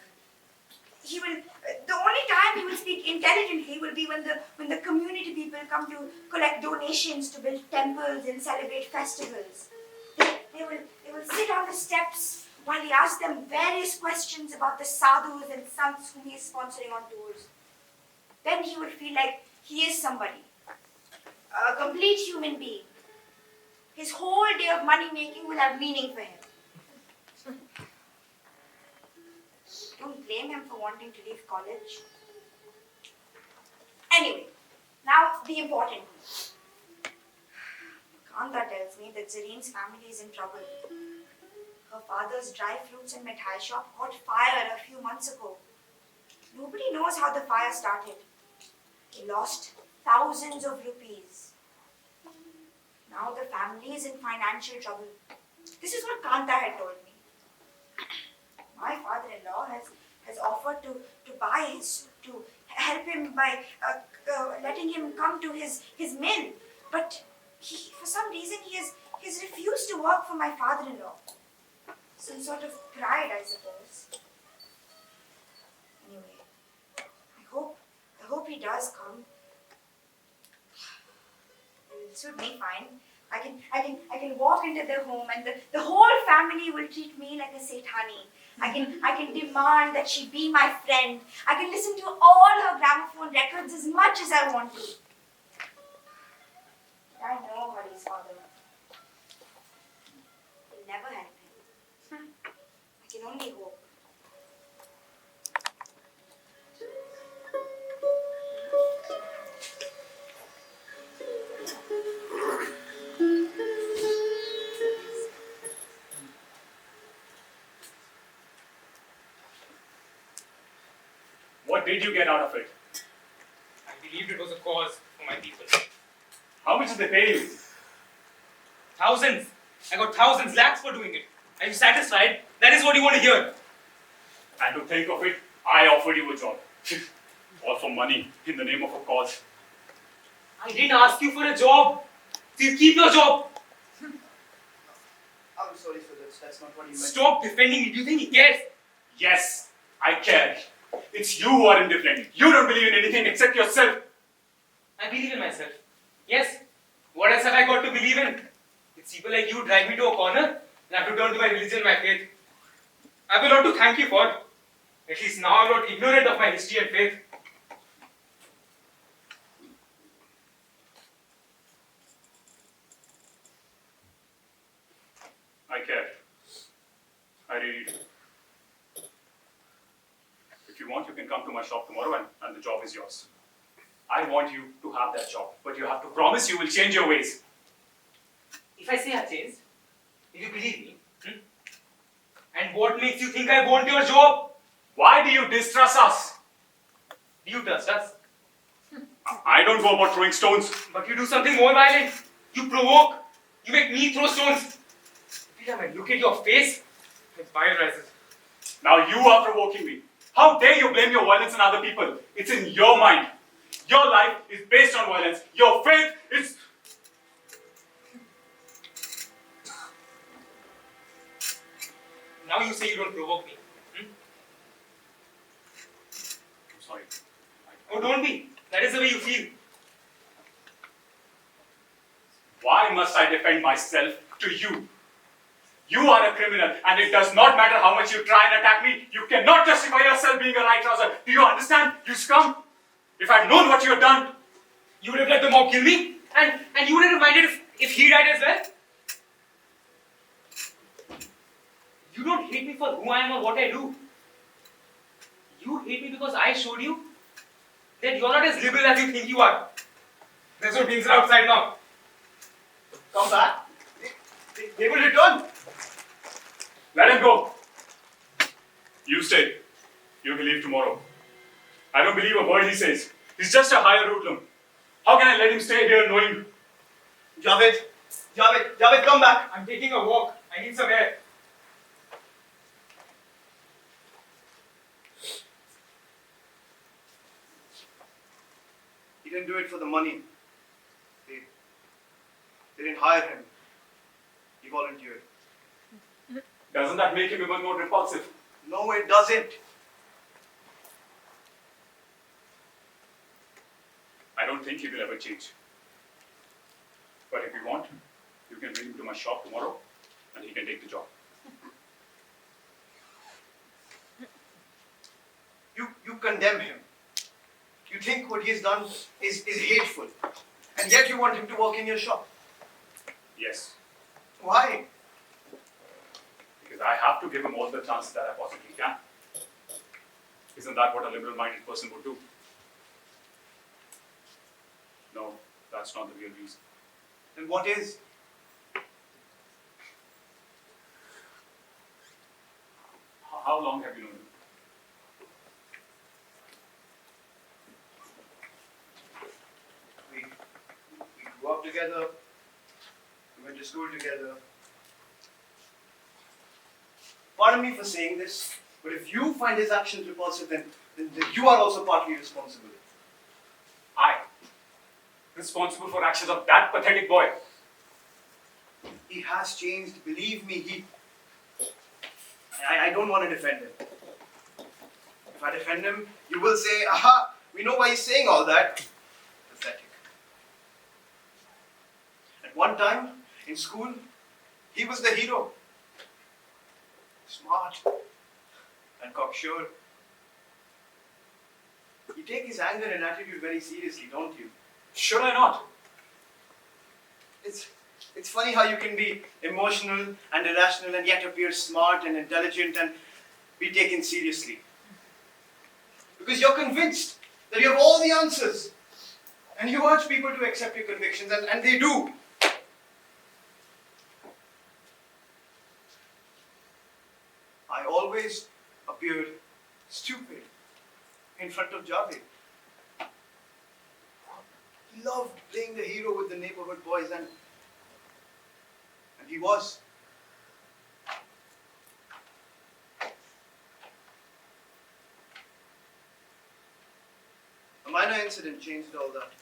The only time he will speak intelligently will be when the community people come to collect donations to build temples and celebrate festivals. They will sit on the steps while he asks them various questions about the sadhus and sants whom he is sponsoring on tours. Then he will feel like he is somebody, a complete human being. His whole day of money making will have meaning for him. Don't blame him for wanting to leave college. Anyway, now the important news. Kanda tells me that Zareen's family is in trouble. Her father's dry fruits and mithai shop caught fire a few months ago. Nobody knows how the fire started. They lost thousands of rupees. Now the family is in financial trouble. This is what Kanta had told me. My father-in-law has offered to help him by letting him come to his mill. But for some reason he has refused to work for my father-in-law. Some sort of pride, I suppose. Anyway, I hope he does come. It'll suit me fine. I can walk into their home and the whole family will treat me like a Sethani. I can demand that she be my friend. I can listen to all her gramophone records as much as I want to. I know Hari's father. He'll never help him. I can only hope. What did you get out of it? I believed it was a cause for my people. How much did they pay you? Thousands. I got thousands, lakhs for doing it. Are you satisfied? That is what you want to hear. And to think of it, I offered you a job. All for money, in the name of a cause. I didn't ask you for a job. Please keep your job. I'm sorry for this. That's not what you meant. Stop defending me. Do you think he cares? Yes, I care. It's you who are indifferent. You don't believe in anything except yourself. I believe in myself. Yes. What else have I got to believe in? It's people like you drive me to a corner and I have to turn to my religion, my faith. I have a lot to thank you for. At least now I'm not ignorant of my history and faith. I care. you want, you can come to my shop tomorrow and the job is yours. I want you to have that job, but you have to promise you will change your ways. If I say I changed, will you believe me? And what makes you think I want your job? Why do you distrust us? Do you trust us? I don't go about throwing stones. But you do something more violent. You provoke. You make me throw stones. Every time I look at your face, my bile rises. Now you are provoking me. How dare you blame your violence on other people? It's in your mind. Your life is based on violence. Your faith is... Now you say you don't provoke me. I'm sorry. Oh, don't be. That is the way you feel. Why must I defend myself to you? You are a criminal, and it does not matter how much you try and attack me. You cannot justify yourself being a right trouser. Do you understand, you scum? If I had known what you had done, You would have let the mob kill me? And you would have reminded if he died as well? You don't hate me for who I am or what I do. You hate me because I showed you that you're not as liberal as you think you are. There's no danger outside now. Come back. They will return. let him go. You stay. You will leave tomorrow. I don't believe a word he says. He's just a higher hoodlum. How can I let him stay here knowing... Javed, come back. I'm taking a walk. I need some air. He didn't do it for the money. They didn't hire him. He volunteered. Doesn't that make him even more repulsive? No, it doesn't. I don't think he will ever change. But if you want, you can bring him to my shop tomorrow and he can take the job. You condemn him. You think what he has done is hateful. And yet you want him to work in your shop. Yes, Why? because I have to give him all the chances that I possibly can. Isn't that what a liberal-minded person would do? No, that's not the real reason. Then what is? How long have you known him? We grew up together. We went to school together. Pardon me for saying this, but if you find his actions repulsive, then you are also partly responsible. I, responsible for actions of that pathetic boy. He has changed, believe me. I don't want to defend him. If I defend him, you will say, aha, we know why he's saying all that. Pathetic. At one time, in school, he was the hero. Smart and cocksure. You take his anger and attitude very seriously, don't you? Should I not? It's funny how you can be emotional and irrational and yet appear smart and intelligent and be taken seriously. Because you're convinced that you have all the answers. And you urge people to accept your convictions, and they do. I always appeared stupid in front of Javed. He loved playing the hero with the neighborhood boys, and he was. A minor incident changed all that.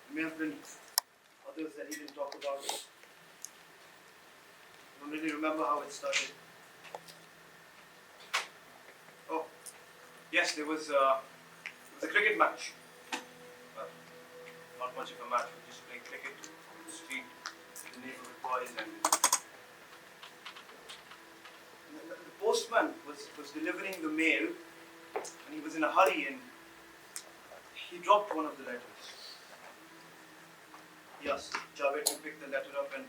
There may have been others that he didn't talk about. I don't really remember how it started. Oh, yes, there was a cricket match. Not much of a match, we were just playing cricket on the street with the neighborhood boys, and the postman was delivering the mail, and he was in a hurry, and he dropped one of the letters. He asked Javed to pick the letter up and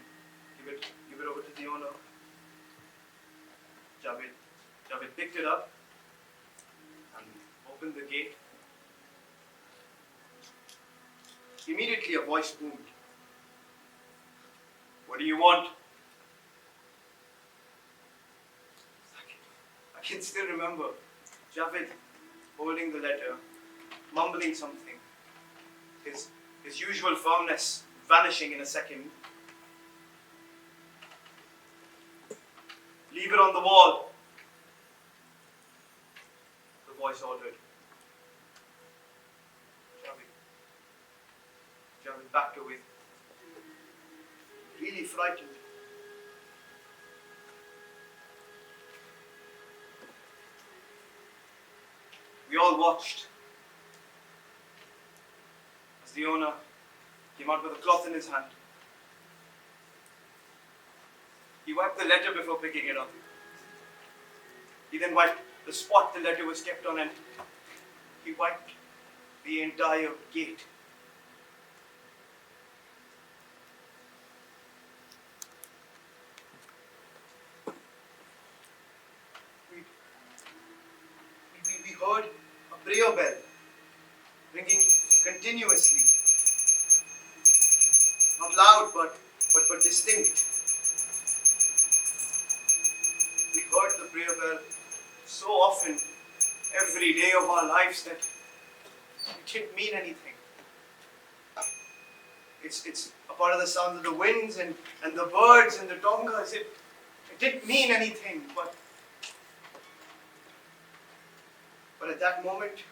give it over to the owner. Javed picked it up and opened the gate. Immediately a voice boomed. What do you want? I can still remember Javed holding the letter, mumbling something, his usual firmness vanishing in a second. Leave it on the wall, the voice ordered. Javed backed away, really frightened. We all watched as the owner came out with a cloth in his hand. He wiped the letter before picking it up. He then wiped the spot the letter was kept on, and he wiped the entire gate. We heard a prayer bell ringing continuously. Not loud, but distinct. We heard the prayer bell so often, every day of our lives, that it didn't mean anything. It's a part of the sound of the winds and the birds and the dongas. It didn't mean anything, but at that moment,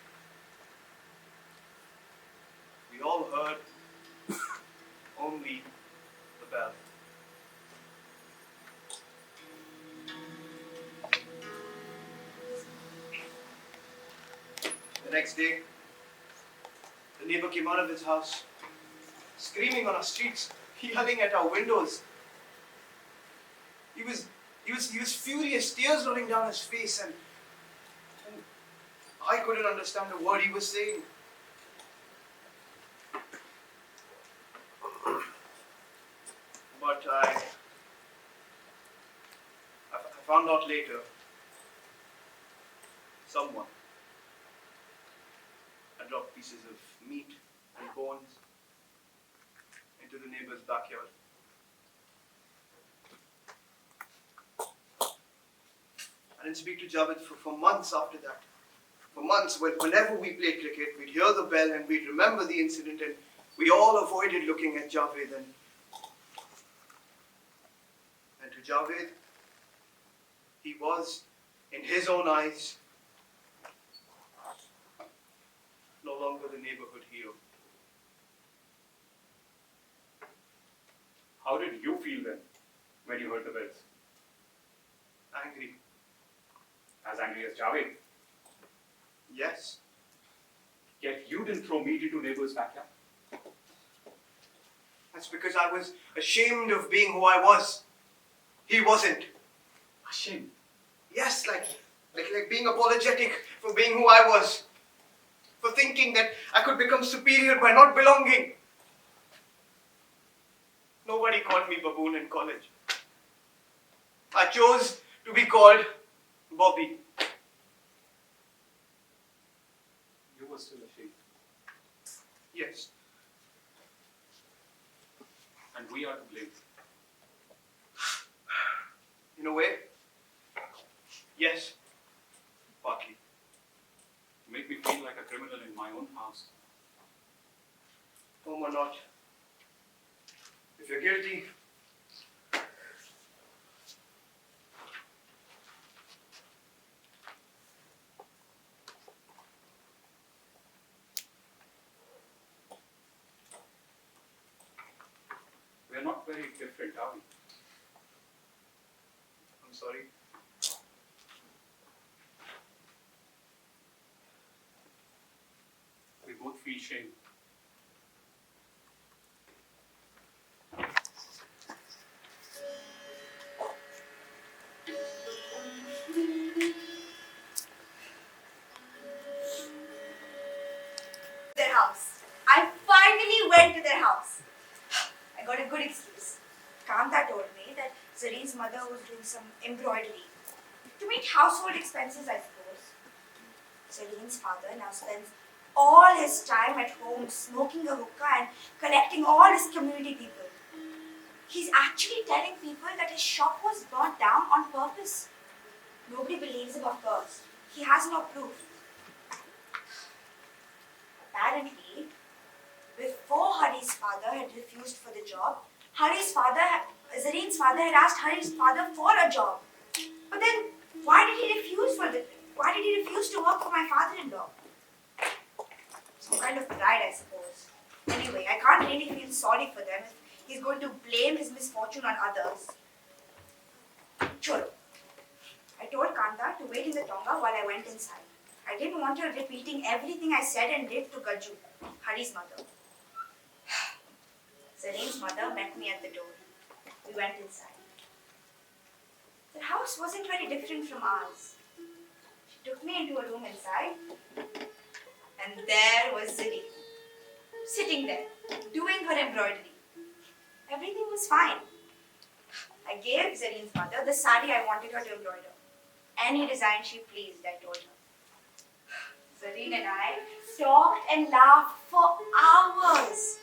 we all heard only the bell. The next day, the neighbor came out of his house, screaming on our streets, yelling at our windows. He was furious, tears rolling down his face, and I couldn't understand a word he was saying. But I found out later, someone had dropped pieces of meat and bones into the neighbor's backyard. I didn't speak to Javed for months after that. For months, whenever we played cricket, we'd hear the bell and we'd remember the incident, and we all avoided looking at Javed. And to Javed, he was, in his own eyes, no longer the neighborhood hero. How did you feel then, when you heard the bells? Angry. As angry as Javed? Yes. Yet you didn't throw meat into neighbor's backyard. That's because I was ashamed of being who I was. He wasn't. Ashamed? Yes, like being apologetic for being who I was. For thinking that I could become superior by not belonging. Nobody called me baboon in college. I chose to be called Bobby. You were still ashamed. Yes. And we are to blame. In a way, yes, partly. You make me feel like a criminal in my own house. Home or not. If you're guilty, We are not very different, are we? I'm sorry. We both feel shame. Their house. I finally went to their house. I got a good excuse. Kamta told me that Zareen's mother was doing some embroidery. To meet household expenses, I suppose. Celine's father now spends all his time at home smoking a hookah and collecting all his community people. He's actually telling people that his shop was burnt down on purpose. Nobody believes him, of course. He has no proof. Apparently, before Hari's father had refused for the job, Zareen's father had asked Hari's father for a job. But then, why did he refuse to work for my father-in-law? Some kind of pride, I suppose. Anyway, I can't really feel sorry for them if he's going to blame his misfortune on others. Sure. I told Kanta to wait in the Tonga while I went inside. I didn't want her repeating everything I said and did to Gaju, Hari's mother. Zareen's mother met me at the door. We went inside. The house wasn't very different from ours. She took me into a room inside, and there was Zareen, sitting there, doing her embroidery. Everything was fine. I gave Zareen's mother the sari I wanted her to embroider. Any design she pleased, I told her. Zareen and I talked and laughed for hours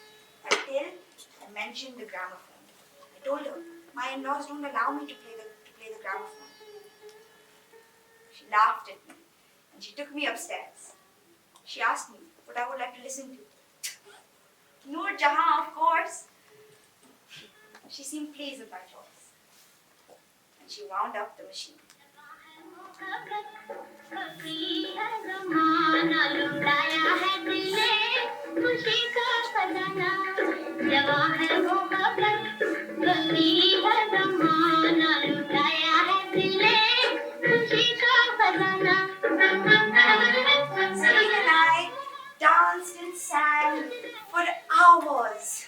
until I mentioned the gramophone. I told her my in-laws don't allow me to play the gramophone. She laughed at me and she took me upstairs. She asked me what I would like to listen to. Noor Jahan, of course. She seemed pleased with my choice. And she wound up the machine. Celine and I danced and sang for hours.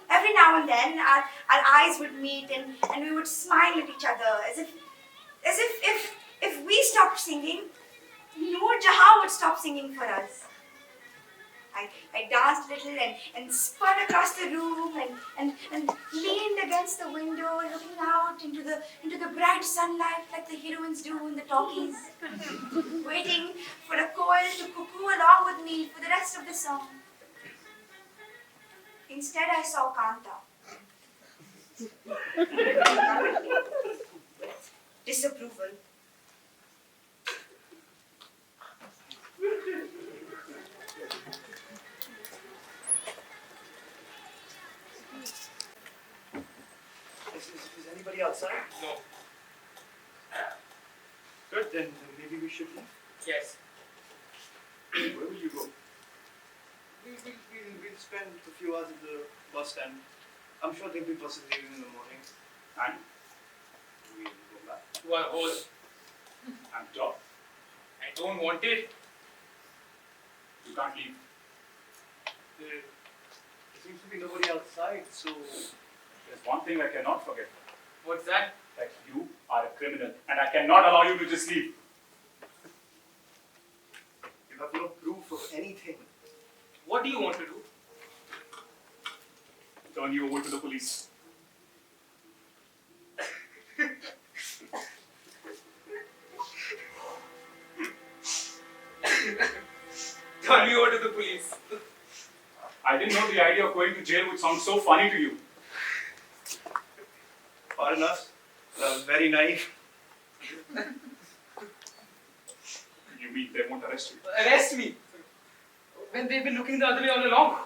Every now and then, our eyes would meet and we would smile at each other as if we stopped singing, Noor Jahan would stop singing for us. I danced a little and spun across the room and leaned against the window, looking out into the bright sunlight like the heroines do in the talkies, waiting for a coil to cuckoo along with me for the rest of the song. Instead, I saw Kanta. Disapproval. Is anybody outside? No. Good, then maybe we should leave. Yes. Where will you go? We'll spend a few hours at the bus stand. I'm sure there'll be buses leaving in the morning. And we will go back. To our hole. And talk. I don't want it. You can't leave. There seems to be nobody outside, so... There's one thing I cannot forget. What's that? That you are a criminal and I cannot allow you to just leave. You have no proof of anything. What do you want to do? Turn you over to the police. Turn me over to the police. I didn't know the idea of going to jail would sound so funny to you. Pardon us. That was very naive. You mean they won't arrest you? Arrest me. When they've been looking the other way all along.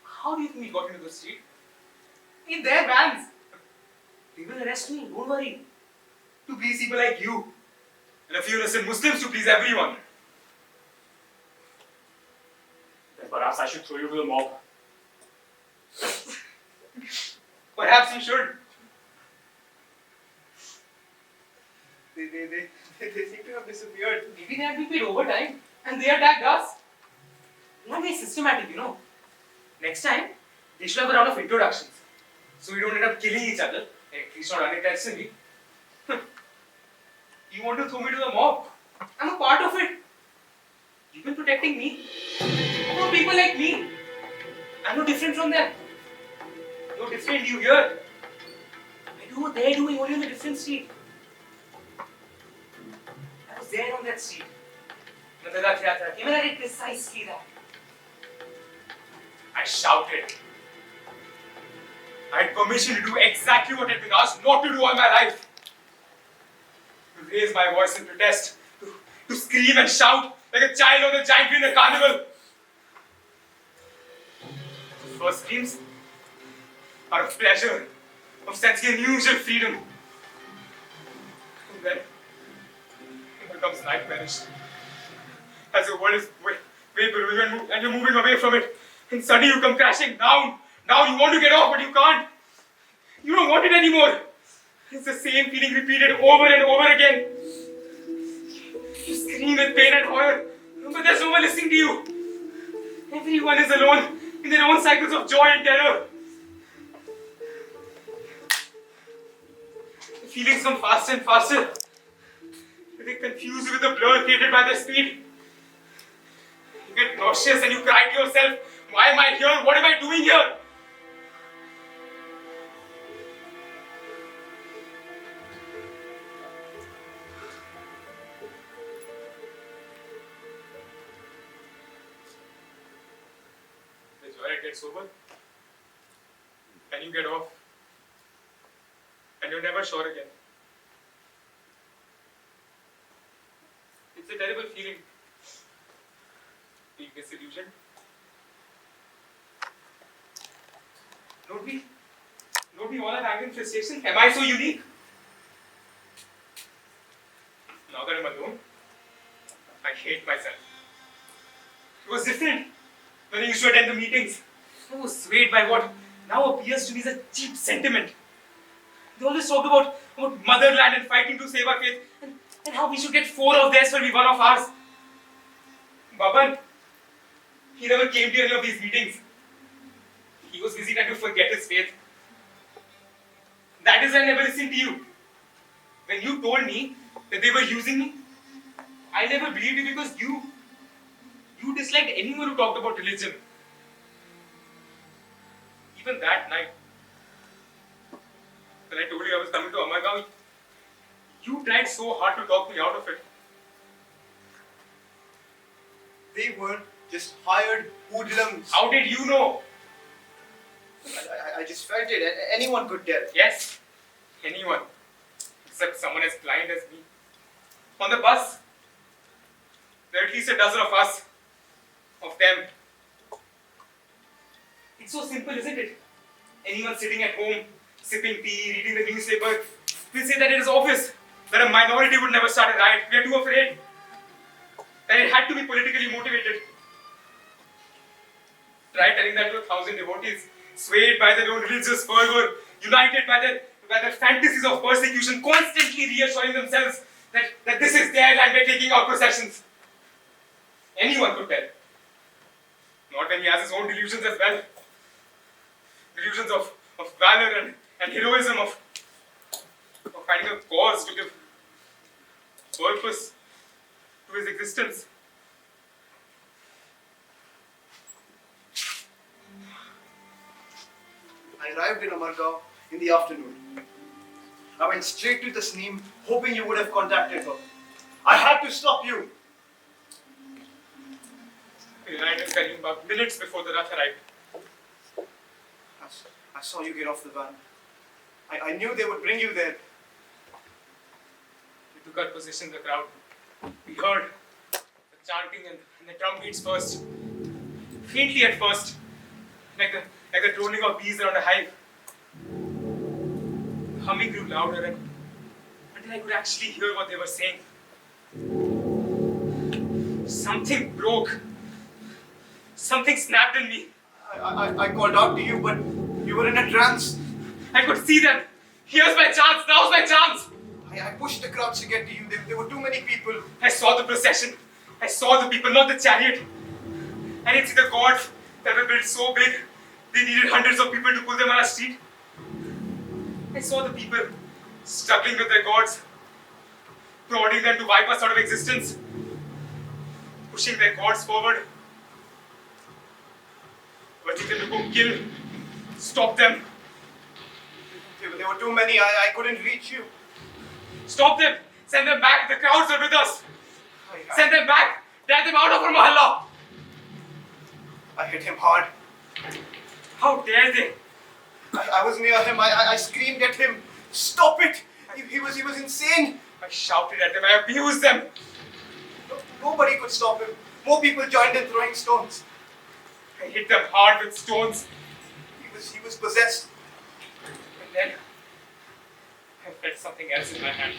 How do you think we got into the street? In their vans. They will arrest me, don't worry. To please people like you. And a few innocent Muslims to please everyone. Then perhaps I should throw you to the mob. Perhaps you should. They seem to have disappeared. Maybe they had been paid overtime and they attacked us. Not very systematic, you know. Next time, they should have a round of introductions. So we don't end up killing each other. At least not unintentionally. You want to throw me to the mob? I'm a part of it. You've been protecting me. For people like me. I'm no different from them. No different, you hear? I You were there doing only on a different street. I was there on that street. When the Rath Yatra came and I did precisely that. I shouted. I had permission to do exactly what had been asked not to do all my life. To raise my voice in protest. To scream and shout like a child on a giant wheel in a carnival. The first screams are of pleasure, of sensing unusual freedom. And then it becomes nightmarish. As the world is vaporing and you're moving away from it, and suddenly you come crashing down. Now you want to get off, but you can't. You don't want it anymore. It's the same feeling repeated over and over again. You scream with pain and horror, but there's no one listening to you. Everyone is alone in their own cycles of joy and terror. The feelings come faster and faster. They confuse you with the blur created by their speed. You get nauseous and you cry to yourself, why am I here? What am I doing here? That's where it gets over. And you get off. And you're never sure again. It's a terrible feeling. Being disillusioned. Don't we all have anger and frustration? Am I so unique? Now that I'm alone, I hate myself. It was different when I used to attend the meetings. I was swayed by what now appears to be a cheap sentiment. They always talked about motherland and fighting to save our faith, and how we should get 4 of theirs when we 1 of ours. Baban, he never came to any of these meetings. He was busy trying to forget his faith. That is why I never listened to you. When you told me that they were using me, I never believed you because you disliked anyone who talked about religion. Even that night, when I told you I was coming to Amargaon, you tried so hard to talk me out of it. They weren't just hired hoodlums. How did you know? I just felt it. Anyone could tell. Yes, anyone. Except someone as blind as me. On the bus, there are at least a dozen of us. Of them. It's so simple, isn't it? Anyone sitting at home, sipping tea, reading the newspaper, will say that it is obvious that a minority would never start a riot. We are too afraid. That it had to be politically motivated. Try telling that to 1,000 devotees, swayed by their own religious fervor, united by their fantasies of persecution, constantly reassuring themselves that this is their land, we're taking our possessions. Anyone could tell. Not when he has his own delusions as well. Delusions of valor and heroism, of finding a cause to give purpose to his existence. I arrived in Amargaon in the afternoon. I went straight to Tasneem, hoping you would have contacted her. I had to stop you. We arrived in Karimbagh minutes before the Rath arrived. I saw you get off the van. I knew they would bring you there. We took our position in the crowd. We heard the chanting and the drum beats first. Faintly at first, like the droning of bees around a hive. The humming grew louder until I could actually hear what they were saying. Something broke. Something snapped in me. I called out to you, but you were in a trance. I could see them. Here's my chance. Now's my chance. I pushed the crowds to get to you. There were too many people. I saw the procession. I saw the people, not the chariot. I didn't see the gods that were built so big they needed hundreds of people to pull them on a street. I saw the people struggling with their gods, prodding them to wipe us out of existence, pushing their gods forward, urging them to go kill, stop them. They There were too many. I couldn't reach you. Stop them! Send them back! The crowds are with us! I- Send them back! Drive them out of our mahalla! I hit him hard. How dare they! I was near him. I screamed at him. Stop it! He was insane. I shouted at them, I abused them! Nobody could stop him. More people joined in throwing stones. I hit them hard with stones. He was possessed. And then I felt something else in my hand.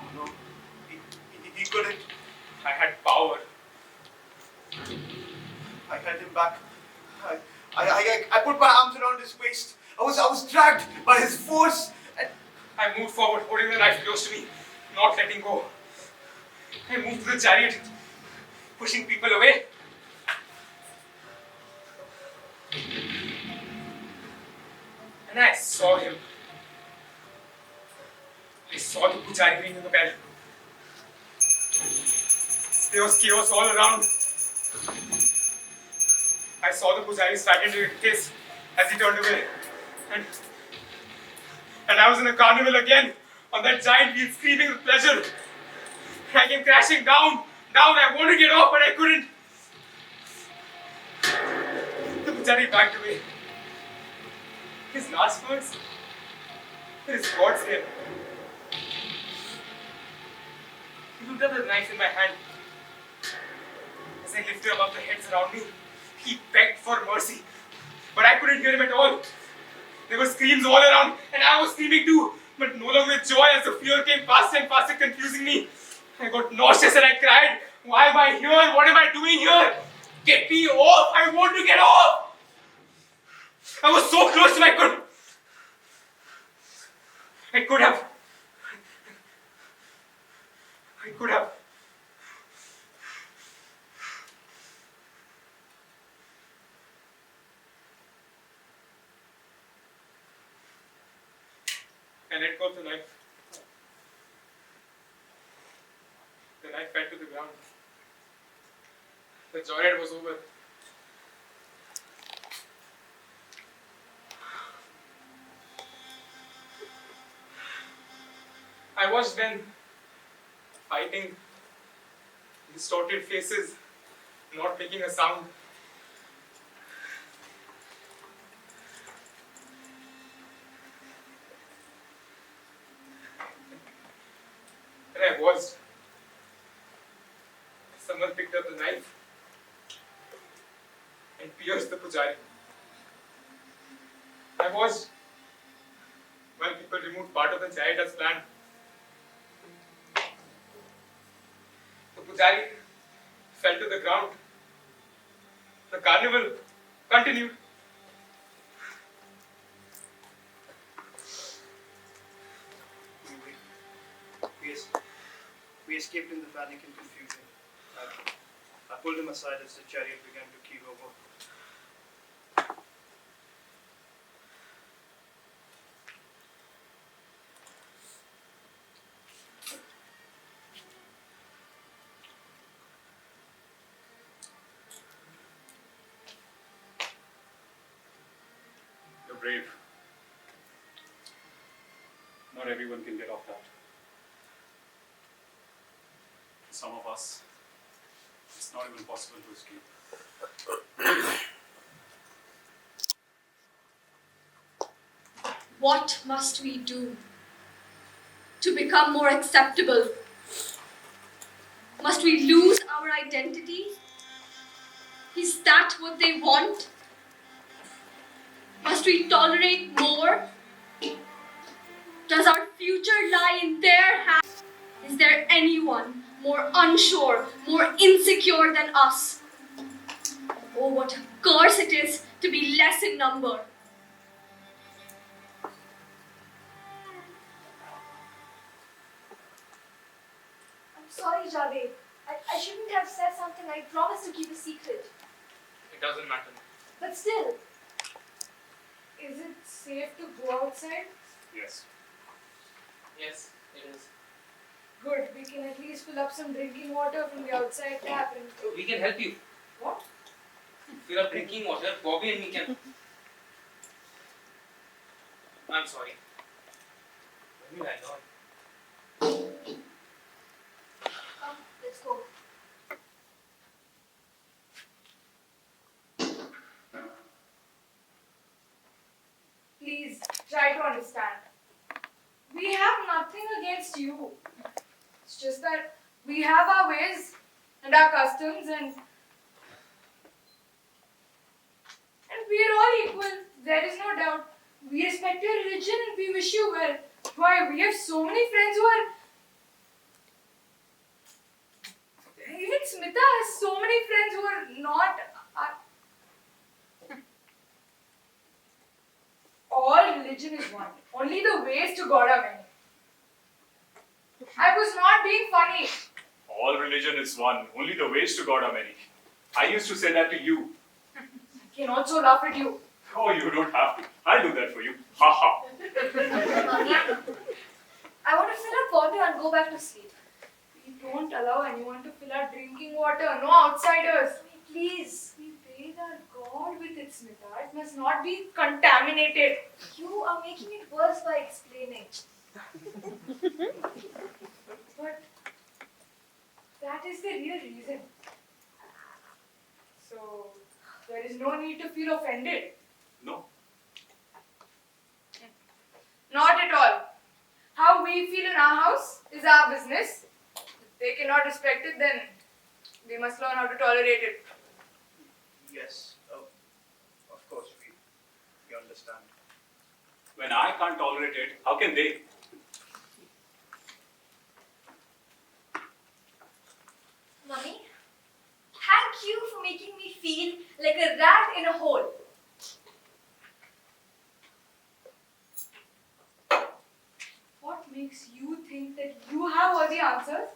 Oh no. He couldn't. I had power. I held him back. I put my arms around his waist. I was dragged by his force. And I moved forward, holding the knife close to me, not letting go. I moved to the chariot, pushing people away. And I saw him. I saw the pujari ring in the bell. There was chaos all around. I saw the pujari frightened in his face as he turned away. And I was in a carnival again, on that giant wheel, screaming with pleasure. I came crashing down. I wanted to get off, but I couldn't. The pujari backed away. His last words were his God's name. He looked at the knife in my hand. As I lifted above the heads around me, he begged for mercy. But I couldn't hear him at all. There were screams all around, and I was screaming too, but no longer with joy as the fear came faster and faster, confusing me. I got nauseous and I cried, "Why am I here? What am I doing here? Get me off! I want to get off!" I was so close and I could have. I let go of the knife. The knife fell to the ground. The joyride was over. I watched them fighting, distorted faces, not making a sound. And I watched. Someone picked up the knife and pierced the pujari. I watched while people removed part of the chariot as planned. The pujari fell to the ground. The carnival continued. We escaped in the panic and confusion. I pulled him aside as the chariot began to keel over. You're brave. Not everyone can get off that. For some of us, it's not even possible to escape. What must we do to become more acceptable? Must we lose our identity? Is that what they want? Must we tolerate more? Does our future lie in their hands? Is there anyone more unsure, more insecure than us? Oh, what a curse it is to be less in number. I'm sorry, Javed. I shouldn't have said something. I promised to keep a secret. It doesn't matter. But still, Is it safe to go outside? Yes. Yes, it is. Good, we can at least fill up some drinking water from the outside tap and... We can help you. What? Fill up drinking water. Bobby and me can. I'm sorry. I know. Come, let's go. Please, try to understand. We have nothing against you. It's just that we have our ways and our customs and we're all equal. There is no doubt. We respect your religion and we wish you well. Why, we have so many friends who are... Even Smita has so many friends who are not... All religion is one. Only the ways to God are many. I was not being funny. All religion is one. Only the ways to God are many. I used to say that to you. I can also laugh at you. Oh, you don't have to. I'll do that for you. Ha ha. Mommy, I want to fill up water and go back to sleep. We don't allow anyone to fill our drinking water. No outsiders. Please. We bathe our God with it, Smita. It must not be contaminated. You are making it worse by explaining. But that is the real reason. So there is no need to feel offended. No. Not at all. How we feel in our house is our business. If they cannot respect it, then we must learn how to tolerate it. Yes, of course, we understand. When I can't tolerate it, how can they? Mommy, thank you for making me feel like a rat in a hole. What makes you think that you have all the answers?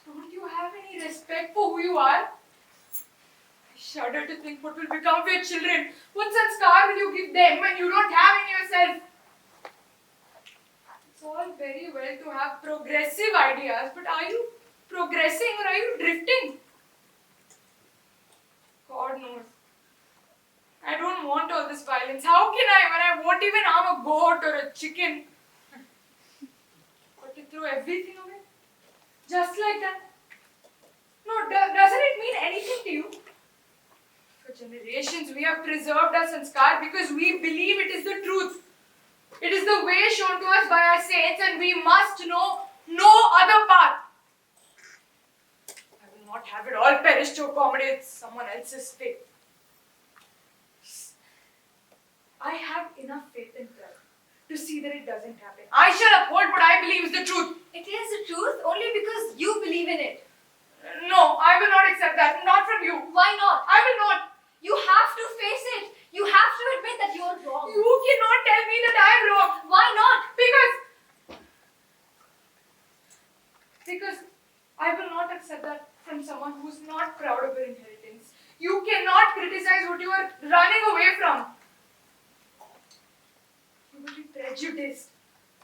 Don't you have any respect for who you are? I shudder to think what will become of your children. What sanskar will you give them when you don't have any yourself? It's all very well to have progressive ideas, but are you progressing or are you drifting? God knows. I don't want all this violence. How can I when I won't even harm a goat or a chicken? But to throw everything away? Just like that? No, doesn't it mean anything to you? For generations we have preserved our sanskar because we believe it is the truth. It is the way shown to us by our saints and we must know no other path. I will not have it all perish to accommodate someone else's faith. I have enough faith in God to see that it doesn't happen. I shall uphold what I believe is the truth. It is the truth only because you believe in it. No, I will not accept that. Not from you. Why not? I will not. You have to face it. You have to admit that you are wrong. You cannot tell me that I am wrong. Why not? Because I will not accept that from someone who is not proud of her inheritance. You cannot criticize what you are running away from. You will be prejudiced.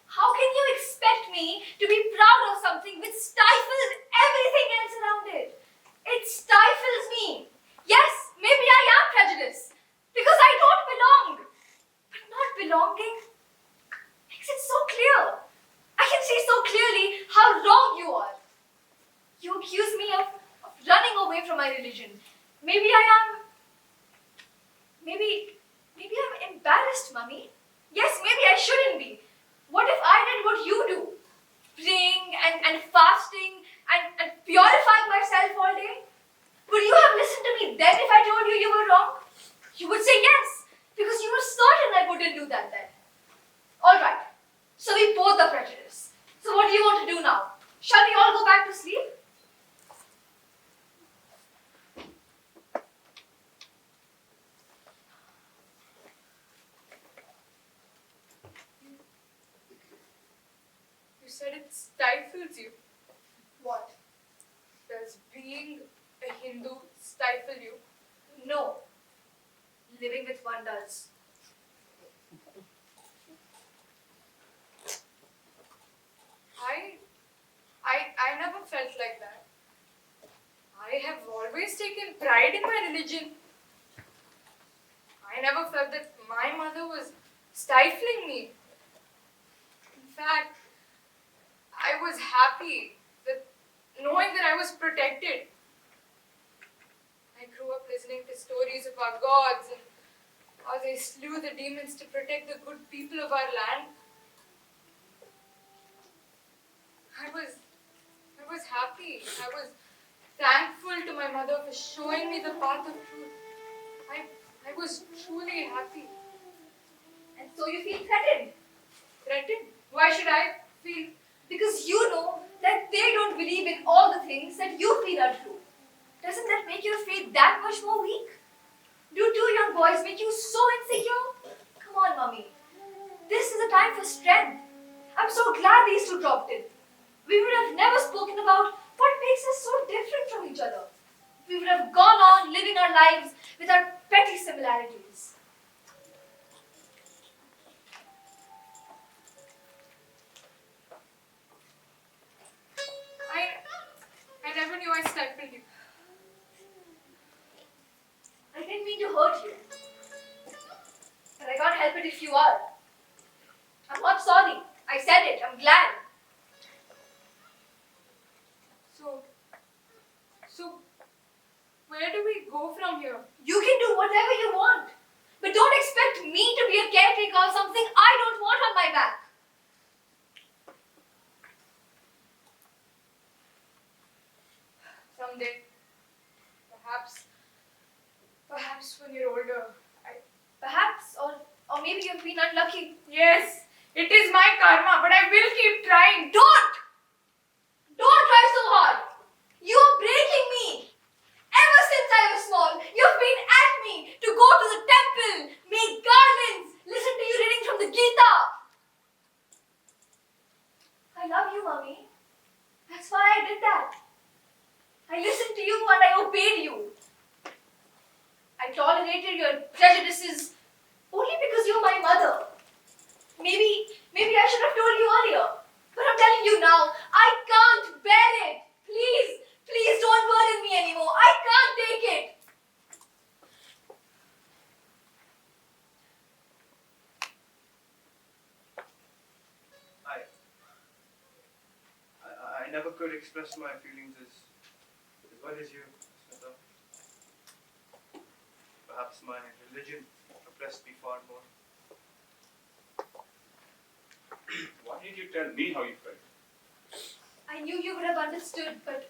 How can you expect me to be proud of something which stifles everything else around it? It stifles me. Yes, maybe I am prejudiced because I don't belong. But not belonging makes it so clear. I can see so clearly how wrong you are. You accuse me of running away from my religion. Maybe I'm embarrassed, Mummy. Yes, maybe I shouldn't be. What if I did what you do? Praying and fasting and purifying myself all day? Would you have listened to me then if I told you you were wrong? You would say yes, because you were certain I wouldn't do that then. Alright, so we both are prejudiced. So what do you want to do now? Shall we all go back to sleep? You said it stifles you. What? Does being a Hindu stifle you? No. Living with one does. I never felt like that. I have always taken pride in my religion. I never felt that my mother was stifling me. In fact, I was happy that knowing that I was protected. I grew up listening to stories of our gods and how they slew the demons to protect the good people of our land. I was happy. I was thankful to my mother for showing me the path of truth. I was truly happy. And so you feel threatened. Threatened? Why should I feel? Because you know that they don't believe in all the things that you feel are true. Doesn't that make your faith that much more weak? Do two young boys make you so insecure? Come on, Mummy. This is a time for strength. I'm so glad these two dropped in. We would have never spoken about what makes us so different from each other. We would have gone on living our lives with our petty similarities. I never knew I stifled you. I didn't mean to hurt you. But I can't help it if you are. I'm not sorry. I said it. I'm glad. So, where do we go from here? You can do whatever you want. But don't expect me to be a caretaker of something I don't want on my back. Someday, perhaps when you're older, Perhaps, or maybe you've been unlucky. Yes, it is my karma, but I will keep trying. Don't! Don't try so hard. You're breaking me. Ever since I was small, you've been at me to go to the temple, make garlands, listen to you reading from the Gita. I love you, Mummy. That's why I did that. I listened to you and I obeyed you. I tolerated your prejudices only because you're my mother. Maybe I should have told you earlier. But I'm telling you now, I can't bear it. Please don't burden me anymore. I can't take it. I never could express my feelings as well as you, Smita. Perhaps my religion oppressed me far more. Why did you tell me how you felt? I knew you would have understood, but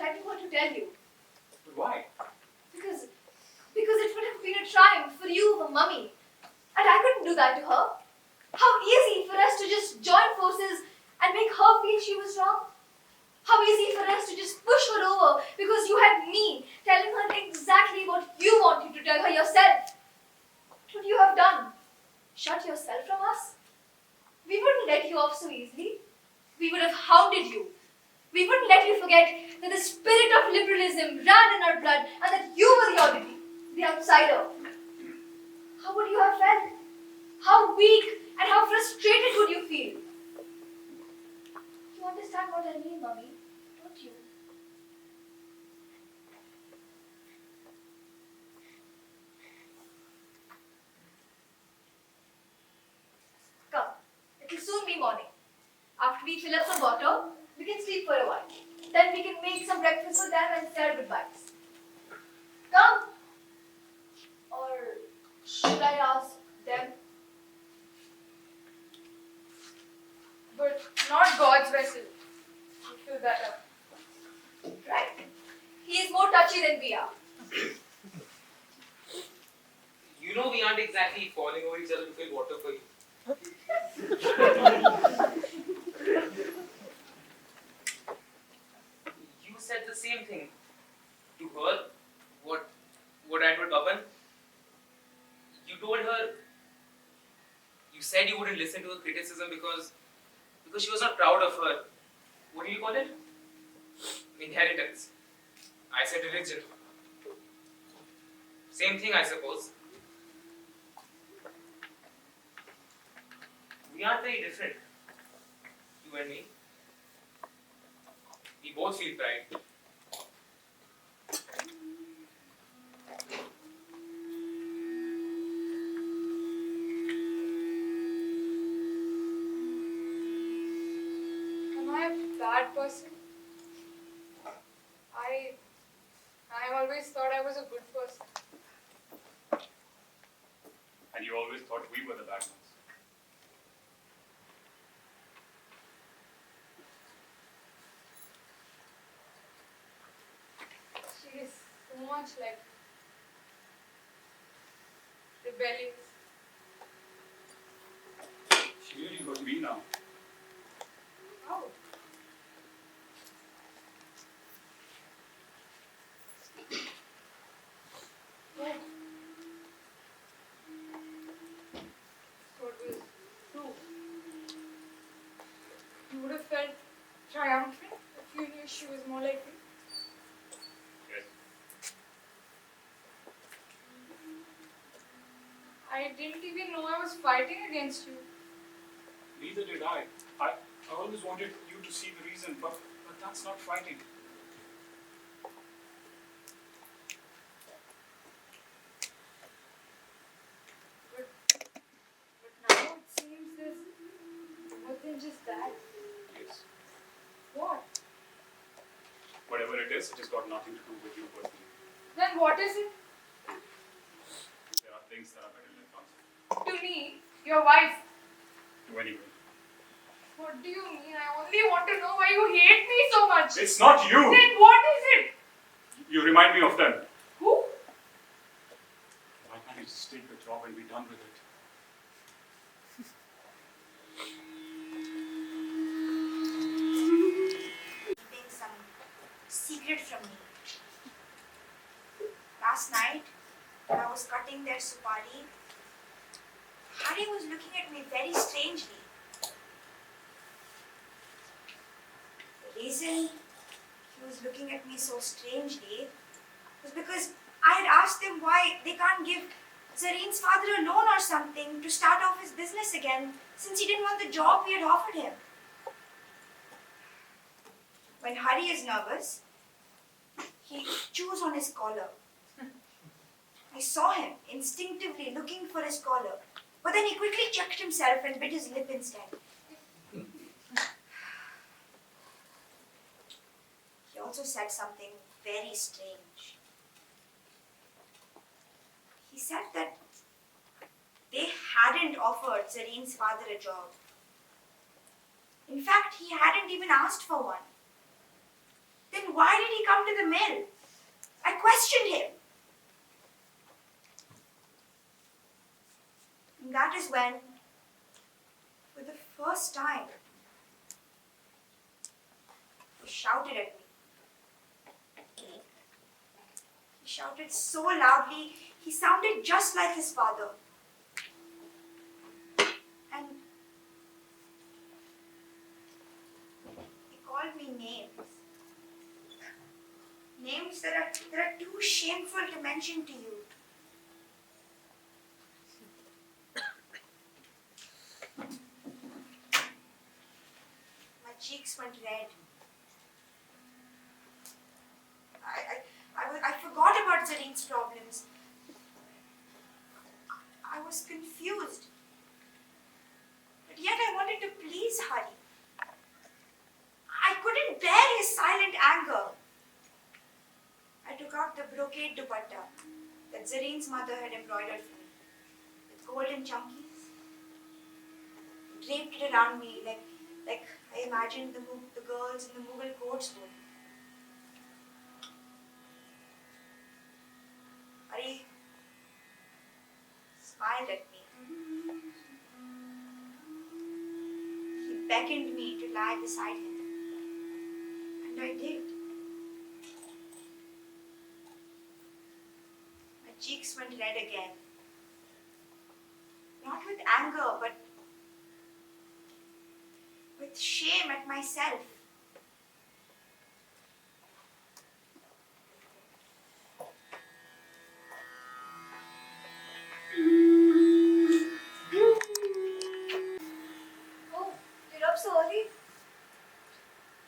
I didn't want to tell you. But why? Because it would have been a triumph for you over Mummy. And I couldn't do that to her. How easy for us to just join forces and make her feel she was wrong. How easy for us to just push her over because you had me telling her exactly what you wanted to tell her yourself. What would you have done? Shut yourself from us? We wouldn't let you off so easily. We would have hounded you. We wouldn't let you forget that the spirit of liberalism ran in our blood and that you were the oddity, the outsider. How would you have felt? How weak and how frustrated would you feel? You understand what I mean, Mummy, don't you? Come, it'll soon be morning. After we fill up some water, we can sleep for a while. Then we can make some breakfast for them and say our goodbyes. Come. Or should I ask them? But not God's vessel. You fill that up. Right. He is more touchy than we are. You know we aren't exactly falling over each other to fill water for you. You said the same thing to her. What I told Baban. You told her. You said you wouldn't listen to her criticism because she was not proud of her. What do you call it? Inheritance. I said religion. Same thing, I suppose. We aren't very different, you and me. We both feel pride. bad person? I always thought I was a good person. And you always thought we were the bad ones. She is so much like rebellious. She really got me now. How? Oh. So it was true. You would have felt triumphant if you knew she was more like me. Yes. I didn't even know I was fighting against you. Neither did I. I always wanted you to see the reason, but that's not fighting. But now it seems there's more than just that. Yes. What? Whatever it is, it has got nothing to do with you personally. Then what is it? There are things that are better left unspoken. To me, your wife. To anyone. What do you mean? I only want to know why you hate me so much. It's not you! Then what is it? You remind me of them. Who? Why can't you just take the job and be done with it? Keeping some secret from me. Last night, when I was cutting their supari, Hari was looking at me very strangely. The reason he was looking at me so strangely was because I had asked him why they can't give Zareen's father a loan or something to start off his business again, since he didn't want the job we had offered him. When Hari is nervous, he chews on his collar. I saw him instinctively looking for his collar, but then he quickly checked himself and bit his lip instead. He also said something very strange. He said that they hadn't offered Zareen's father a job. In fact, he hadn't even asked for one. Then why did he come to the mill? I questioned him. And that is when, for the first time, he shouted at me. He shouted so loudly, he sounded just like his father. And he called me names. Names that are too shameful to mention to you. My cheeks went red. I forgot about Zareen's problems. I was confused. But yet I wanted to please Hari. I couldn't bear his silent anger. I took out the brocade dupatta that Zareen's mother had embroidered for me, with golden chunkies. Draped it around me like I imagined the girls in the Mughal courts would. Hari smiled at me. He beckoned me to lie beside him. And I did. My cheeks went red again. Not with anger, but with shame at myself. Oh, you're up so early?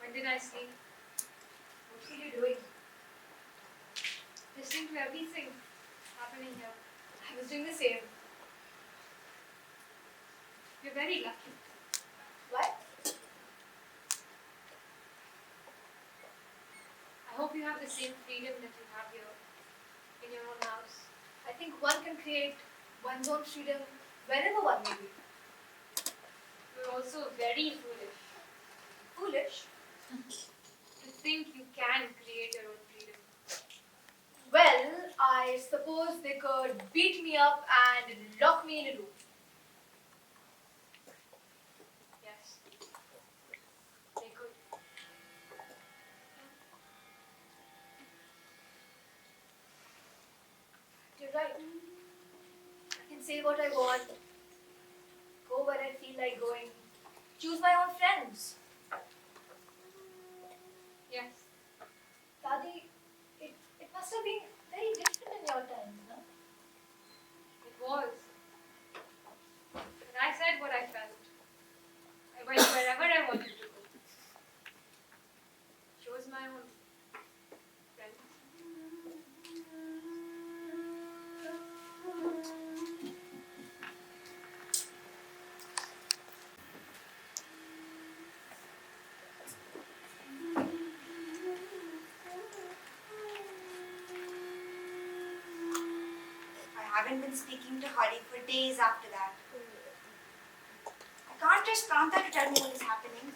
When did I sleep? What were you doing? Listening to everything happening here. I was doing the same. You're very lucky. What? hope you have the same freedom that you have here in your own house. I think one can create one's own freedom wherever one may be. You're also very foolish. Foolish. To think you can create your own freedom. Well, I suppose they could beat me up and lock me in a room. Yes. They could. You're right. I can say what I want, go where I feel like going, choose my own friends. Yes. Dadi, it must have been very different in your time, huh? It was. But I said what I felt. I went wherever I wanted to go. Chose my own friends. I haven't been speaking to Hari for days after that. I can't trust Kanta to tell me what is happening.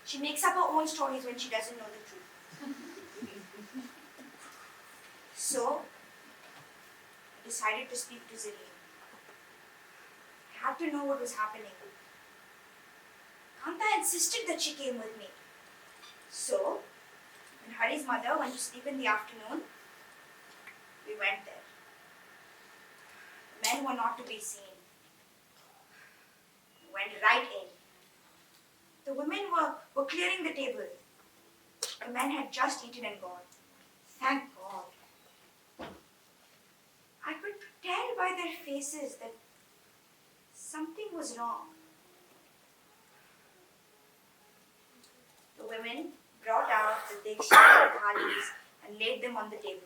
She makes up her own stories when she doesn't know the truth. So, I decided to speak to Zareen. I had to know what was happening. Kanta insisted that she came with me. So, when Hari's mother went to sleep in the afternoon, we went there. The men were not to be seen. We went right in. The women were clearing the table. The men had just eaten and gone. Thank God. I could tell by their faces that something was wrong. The women brought out the dictionary thalis and laid them on the table.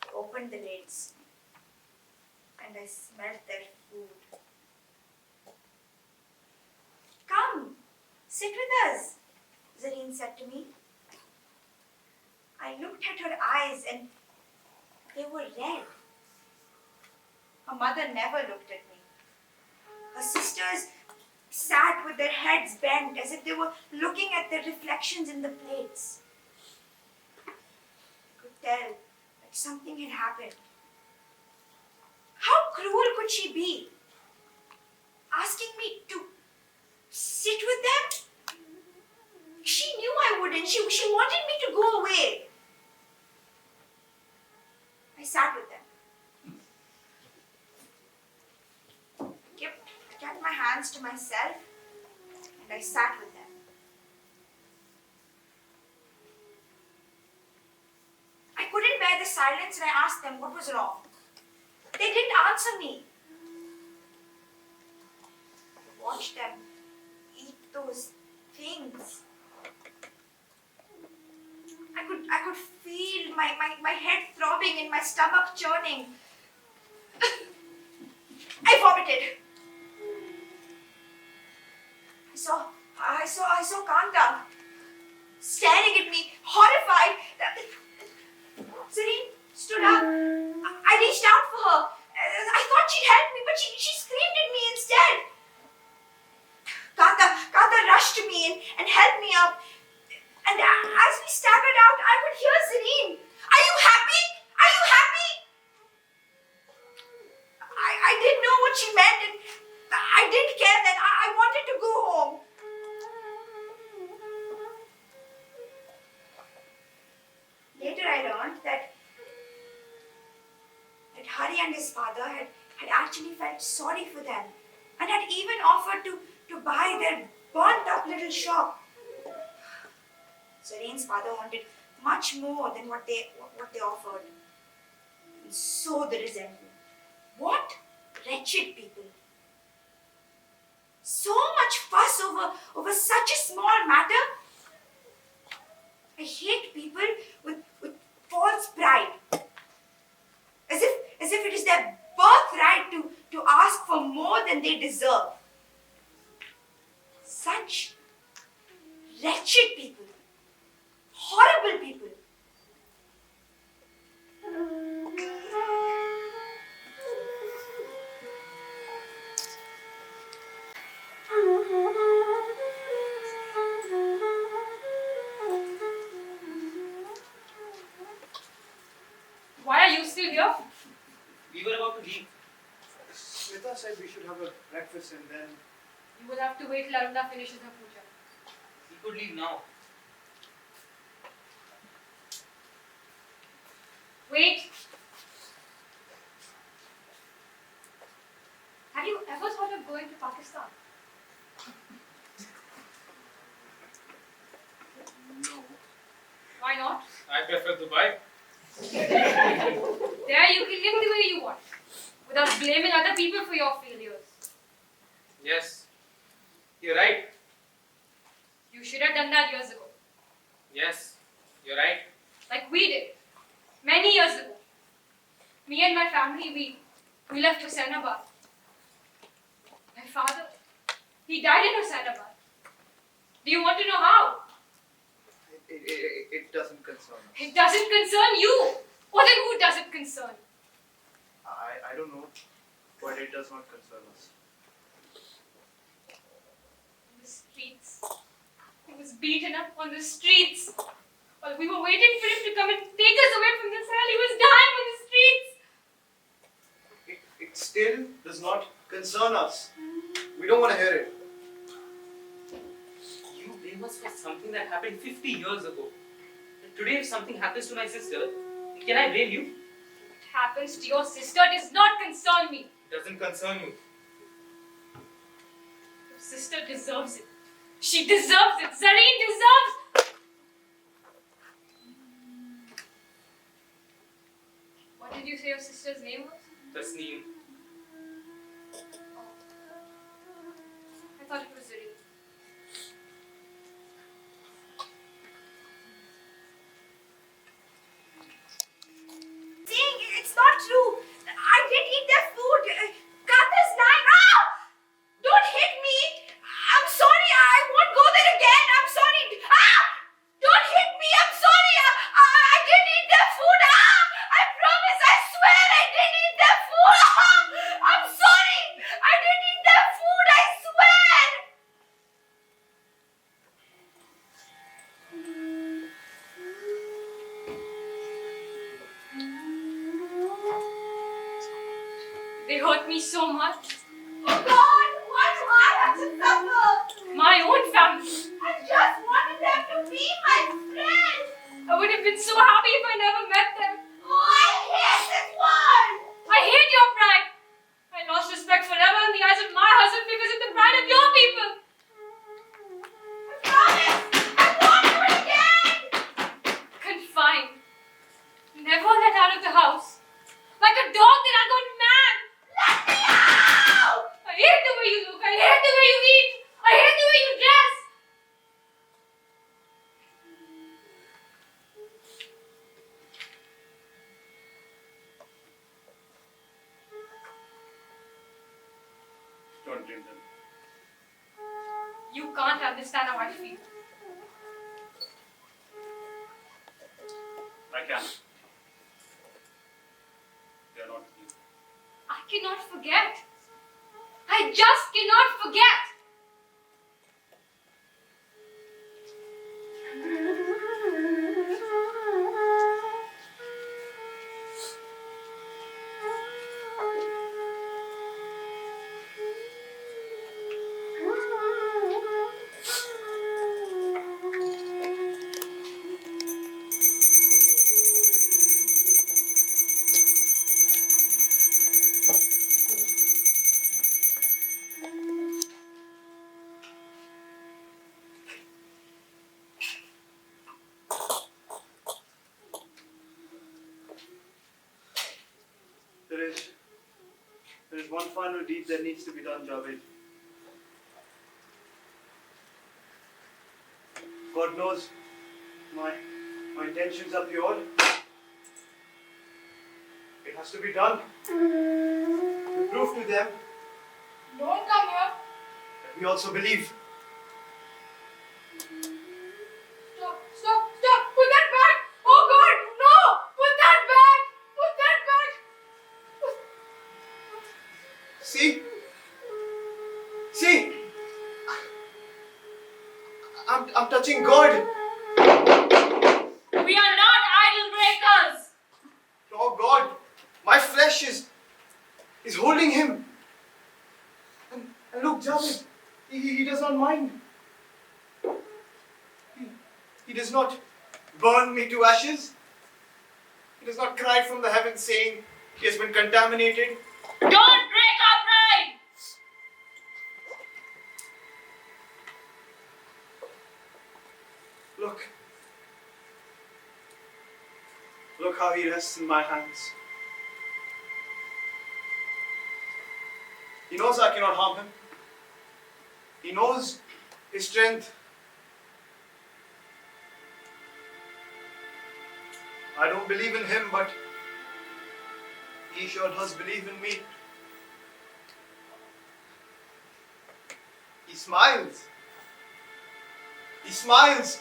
I opened the lids and I smelled their food. Come, sit with us, Zareen said to me. I looked at her eyes and they were red. Her mother never looked at me. Her sisters sat with their heads bent as if they were looking at their reflections in the plates. I could tell that something had happened. How cruel could she be? Asking me to sit with them? She knew I wouldn't. She wanted me to go away. I sat with them. I kept my hands to myself and I sat with them. I couldn't bear the silence and I asked them what was wrong. They didn't answer me. I watched them eat those things. I could feel my head throbbing and my stomach churning. I vomited. I saw Kanta staring at me, horrified. Zareen stood up. I reached out for her. I thought she'd help me, but she screamed at me instead. Kanta rushed to me and helped me up. And as we staggered out, I could hear Zareen. Are you happy? Are you happy? I didn't know what she meant and I didn't care then. I wanted to go home. Later I learned that Hari and his father had actually felt sorry for them and had even offered to buy their burnt up little shop. Zareen's father wanted much more than what they offered. And so the resentment. What wretched people. So much fuss over such a small matter. I hate people with false pride. As if it is their birthright to ask for more than they deserve. Such wretched people. breakfast and then... You will have to wait till Arunda finishes her puja. He could leave now. Wait. Have you ever thought of going to Pakistan? No. Why not? I prefer Dubai. There you can live the way you want, without blaming other people for your failures. Yes. You're right. You should have done that years ago, Yes. You're right. like we did, many years ago. Me and my family, we left Hossainabad. My father, he died in Hossainabad. Do you want to know how? It doesn't concern us. It doesn't concern you. What and who does it concern? I don't know, but it does not concern us. On the streets. He was beaten up on the streets. While we were waiting for him to come and take us away from this hell, he was dying on the streets. It still does not concern us. We don't want to hear it. You blame us for something that happened 50 years ago. And today, if something happens to my sister, can I blame you? What happens to your sister does not concern me. It doesn't concern you. Your sister deserves it. She deserves it. Zareen deserves. What did you say your sister's name was? Tasneem. Oh. I thought it was Zareen. Saying it's not true. I did eat their food. Katha's lying. Ah! Don't hit me. I'm sorry. I won't go there again. I'm sorry. Ah! Don't hit me. I'm sorry. I did eat their food. Ah! I promise. I swear I did eat their food. Ah! I'm sorry. I did eat their food. I swear. They hurt me so much. Oh God! Why do I have to suffer? My own family. I just wanted them to be my friends. I would have been so happy if I never met them. Oh, I hate this world. I hate your pride. I lost respect forever in the eyes of my husband because of the pride of your people. I promise. I won't do it again. Confined. Never let out of the house. Like a dog that I got mad. Let me out. I hate the way you look. I hate the way you eat. I hate the way you dress. Don't blame them. You can't understand how I feel. I can. They are not you. I cannot forget. I just cannot forget. There is one final deed that needs to be done, Javed. God knows my intentions are pure. It has to be done. To prove to them Don't come here. that we also believe. Stop, stop, stop. Put that back. Oh God, no. Put that back. Put that back. See? See? I'm touching God. We are not idol breakers. Oh God, my flesh is holding him. Javed, he does not mind. He does not burn me to ashes. He does not cry from the heavens saying he has been contaminated. Don't break our pride! Look how he rests in my hands. He knows I cannot harm him. He knows his strength. I don't believe in him, but he sure does believe in me. He smiles. He smiles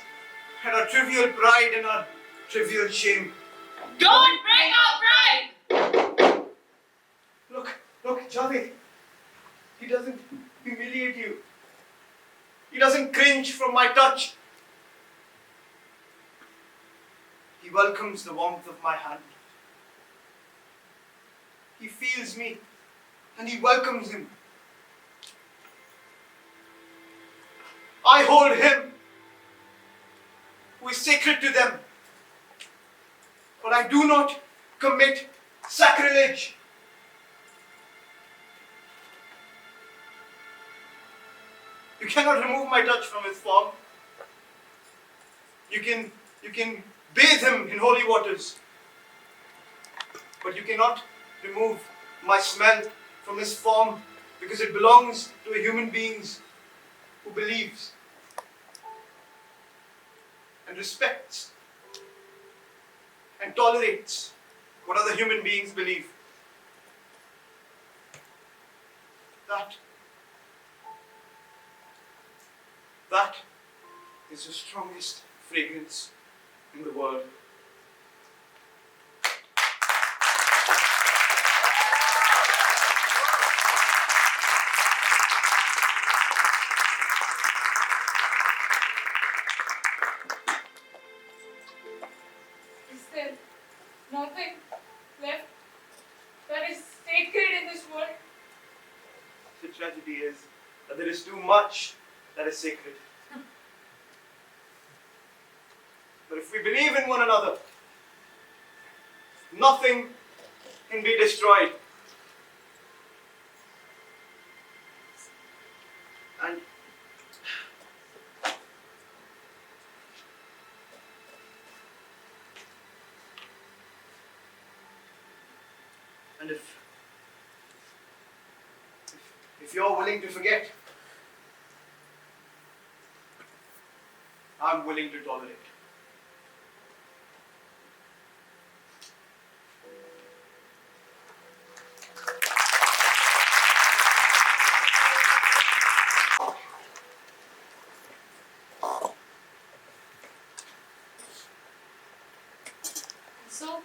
at our trivial pride and our trivial shame. Don't break our pride! Look, Javed. He doesn't humiliate you. He doesn't cringe from my touch. He welcomes the warmth of my hand. He feels me and he welcomes him. I hold him who is sacred to them. But I do not commit sacrilege. You cannot remove my touch from his form. You can bathe him in holy waters. But you cannot remove my smell from his form because it belongs to a human being who believes and respects and tolerates what other human beings believe. That is the strongest fragrance in the world. Is there nothing left that is sacred in this world? The tragedy is that there is too much that is sacred. But if we believe in one another, nothing can be destroyed. And if you're willing to forget, I'm willing to tolerate. So,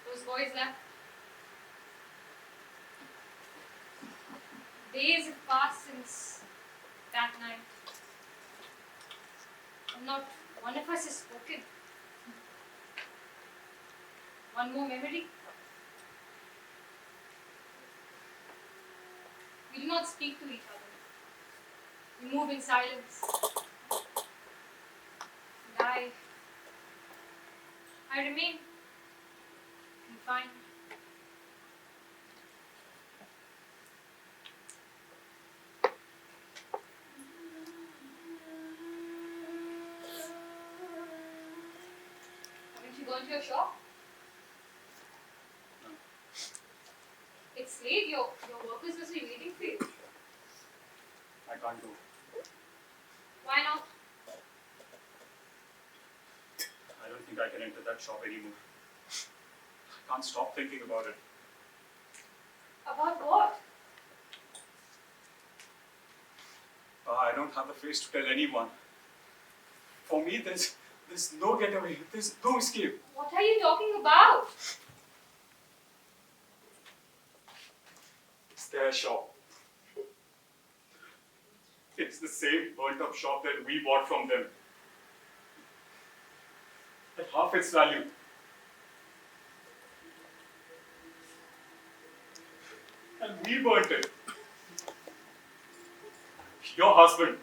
those boys left. Days have passed since that night. And not one of us has spoken. One more memory. We do not speak to each other. We move in silence. And I remain confined. Haven't you gone to your shop? No. It's late. Your workers must be waiting for you. I can't go. Why not? I don't think I can enter that shop anymore. I can't stop thinking about it. About what? I don't have the face to tell anyone. For me, there's no getaway. There's no escape. What are you talking about? It's their shop. It's the same burnt-up shop that we bought from them. At half its value. And we burnt it. Your husband,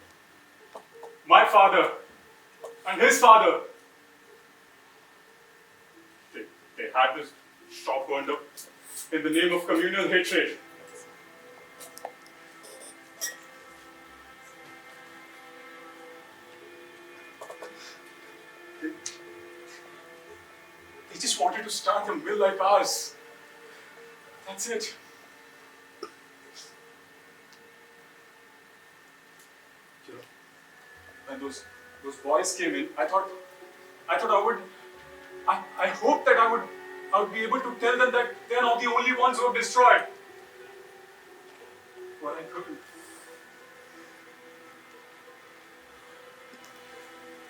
my father, and his father. They had this shop burned up in the name of communal hatred. They just wanted to start a mill like ours. That's it. You know, when those boys came in, I thought I hoped that I would be able to tell them that they are not the only ones who have destroyed. But I couldn't.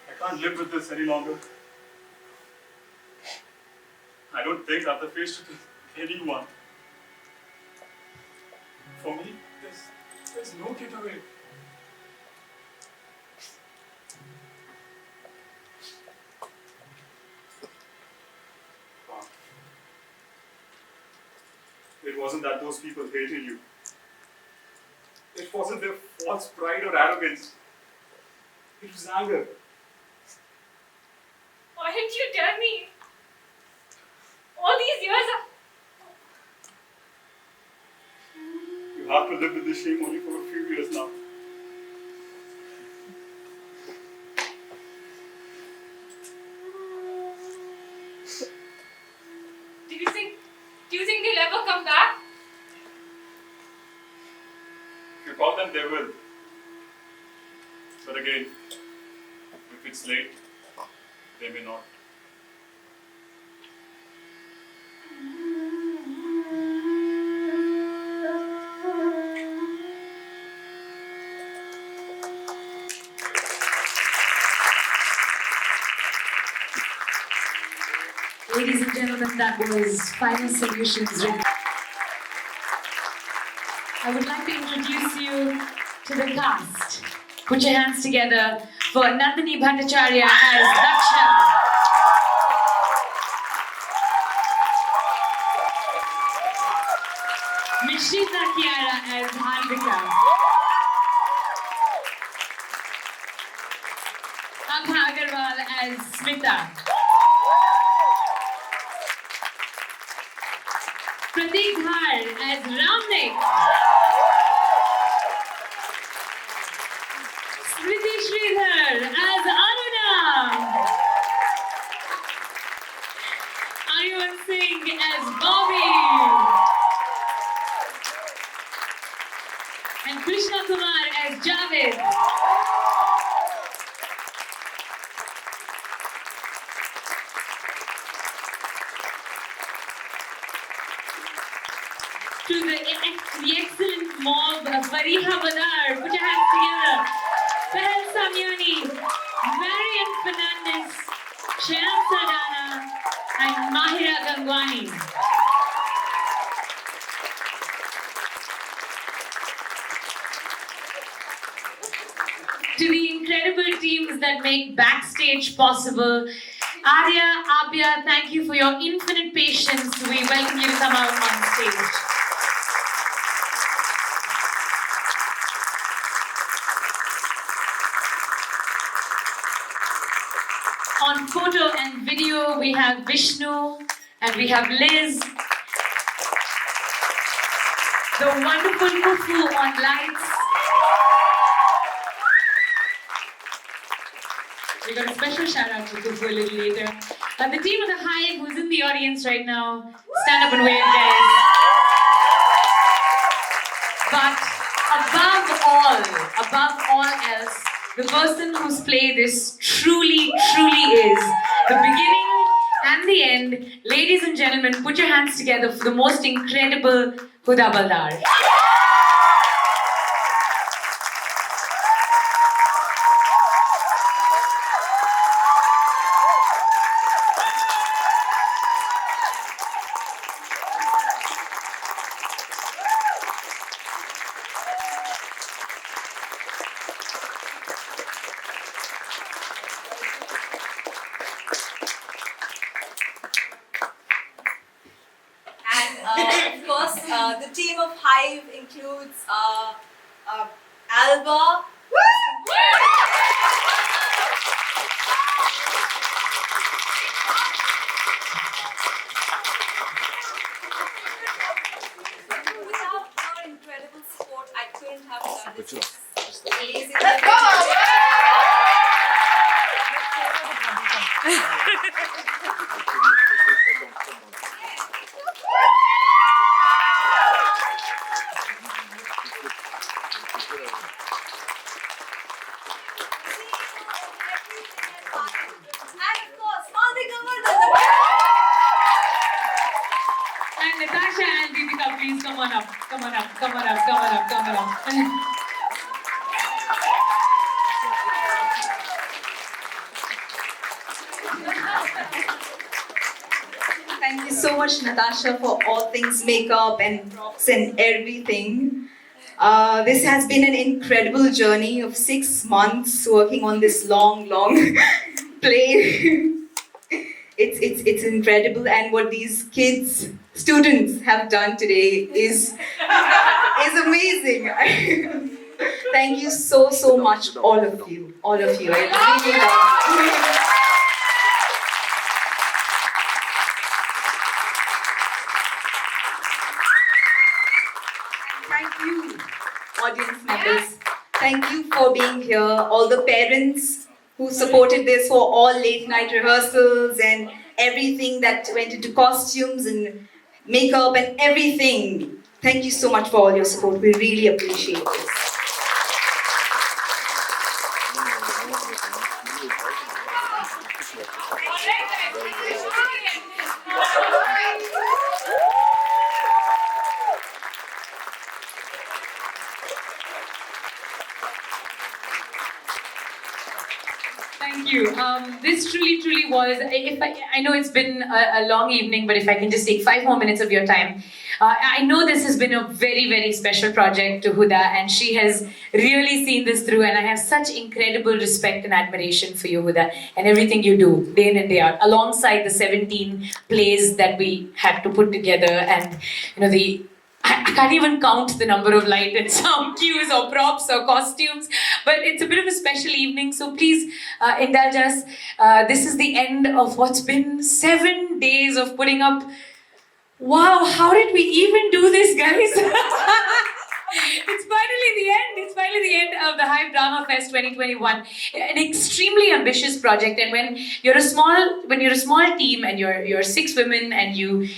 I can't live with this any longer. I don't think I have the face to tell anyone. For me, there's no getaway. It wasn't that those people hated you. It wasn't their false pride or arrogance. It was anger. Why didn't you tell me? All these years You have to live with this shame only for a few years now. Do you think they'll ever come back? If you call them, they will. But again, if it's late, they may not. Ladies and gentlemen, that was Final Solutions. I would like to introduce you to the cast. Put your hands together for Nandini Bhattacharya as Daksha. Mishita Kiara as Harvika. Abha Agarwal as Smita. Pratik Dhar as Ramnik. Smriti Sridhar as Aruna. Ayuan Singh as Bobby. And Krishna Kumar as Javed. To the excellent mob of Fariha Badar, put your hands together. Sahel Samyani, Marian Fernandez, Shayan Sadana, and Mahira Gangwani. To the incredible teams that make Backstage possible, Arya, Abhya, thank you for your infinite patience. We welcome you to come out on stage. On photo and video, we have Vishnu and we have Liz. The wonderful Kufu on lights. We got a special shout out to Kufu a little later. The team of the Hive, who's in the audience right now, stand up and wave, guys. But above all else, the person whose play this truly is the beginning and the end. Ladies and gentlemen, put your hands together for the most incredible Huda Baldar. The team of Hive includes Alba, up, come on up, come on up, come on up, come on up. Thank you so much, Natasha, for all things makeup and props and everything. This has been an incredible journey of 6 months working on this long play. It's incredible, and what these kids, students, have done today is amazing. Thank you so much, all of you. I really love you. Thank you, audience members. Thank you for being here. All the parents who supported this for all late night rehearsals and everything that went into costumes and makeup and everything. Thank you so much for all your support. We really appreciate this. Thank you. This truly was, I know it's been a long evening, but if I can just take 5 more minutes of your time. I know this has been a very special project to Huda, and she has really seen this through, and I have such incredible respect and admiration for you, Huda, and everything you do day in and day out, alongside the 17 plays that we had to put together, and I can't even count the number of light and sound cues or props or costumes, but it's a bit of a special evening, so please indulge us. This is the end of what's been 7 days of putting up. Wow, how did we even do this, guys? It's finally the end. It's finally the end of the Hive Drama Fest 2021. An extremely ambitious project, and when you're a small team and you're 6 women and you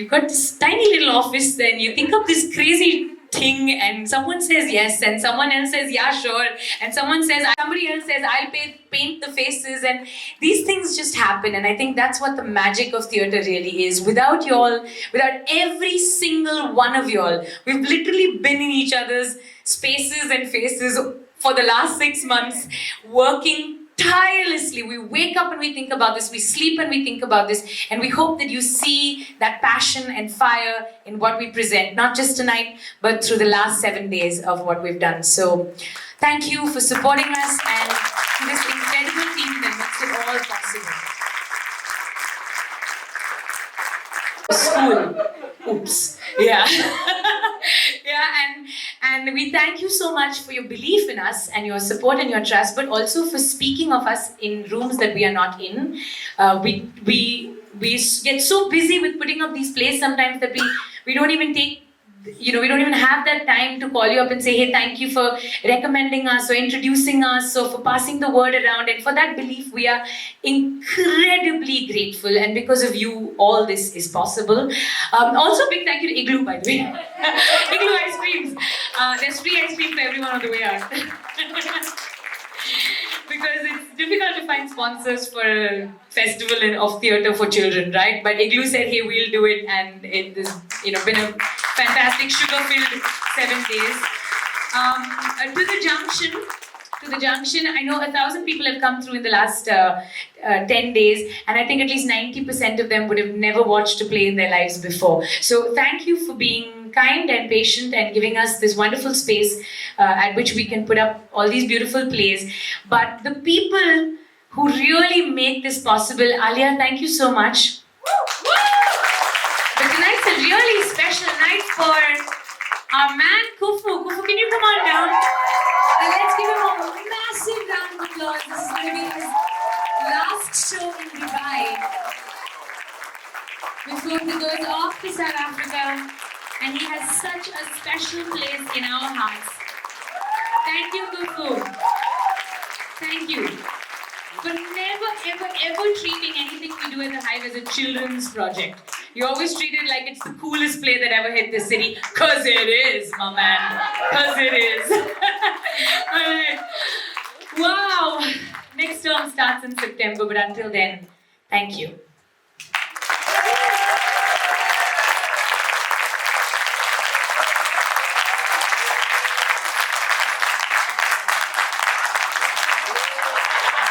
got this tiny little office, then you think of this crazy thing, and someone says yes, and someone else says yeah, sure, and somebody else says I'll paint the faces, and these things just happen. And I think that's what the magic of theatre really is. Without y'all, without every single one of y'all, we've literally been in each other's spaces and faces for the last 6 months, working tirelessly. We wake up and we think about this, we sleep and we think about this, and we hope that you see that passion and fire in what we present, not just tonight, but through the last 7 days of what we've done. So thank you for supporting us and to this incredible team that makes it all possible. School. Oops. Yeah. And we thank you so much for your belief in us and your support and your trust, but also for speaking of us in rooms that we are not in. We get so busy with putting up these plays sometimes that we don't even take, we don't even have that time to call you up and say, hey, thank you for recommending us or introducing us or for passing the word around. And for that belief, we are incredibly grateful. And because of you, all this is possible. Also, big thank you to Igloo, by the way. Igloo ice creams. There's free ice cream for everyone on the way out. Because it's difficult to find sponsors for a festival of theatre for children, right? But Igloo said, hey, we'll do it, and it has been a fantastic sugar-filled 7 days. To the junction, I know 1,000 people have come through in the last 10 days, and I think at least 90% of them would have never watched a play in their lives before. So thank you for being kind and patient and giving us this wonderful space at which we can put up all these beautiful plays. But the people who really make this possible, Alia, thank you so much. But tonight's a really special night for our man Kufu. Kufu, can you come on down? And let's give him a massive round of applause. This is going to be his last show in Dubai before he goes off to South Africa, and he has such a special place in our hearts. Thank you, Kufu. Thank you. But never, ever treating anything we do at the Hive as a children's project. You always treat it like it's the coolest play that ever hit this city. 'Cause it is, my man. 'Cause it is. Alright. Wow. Next term starts in September, but until then, thank you.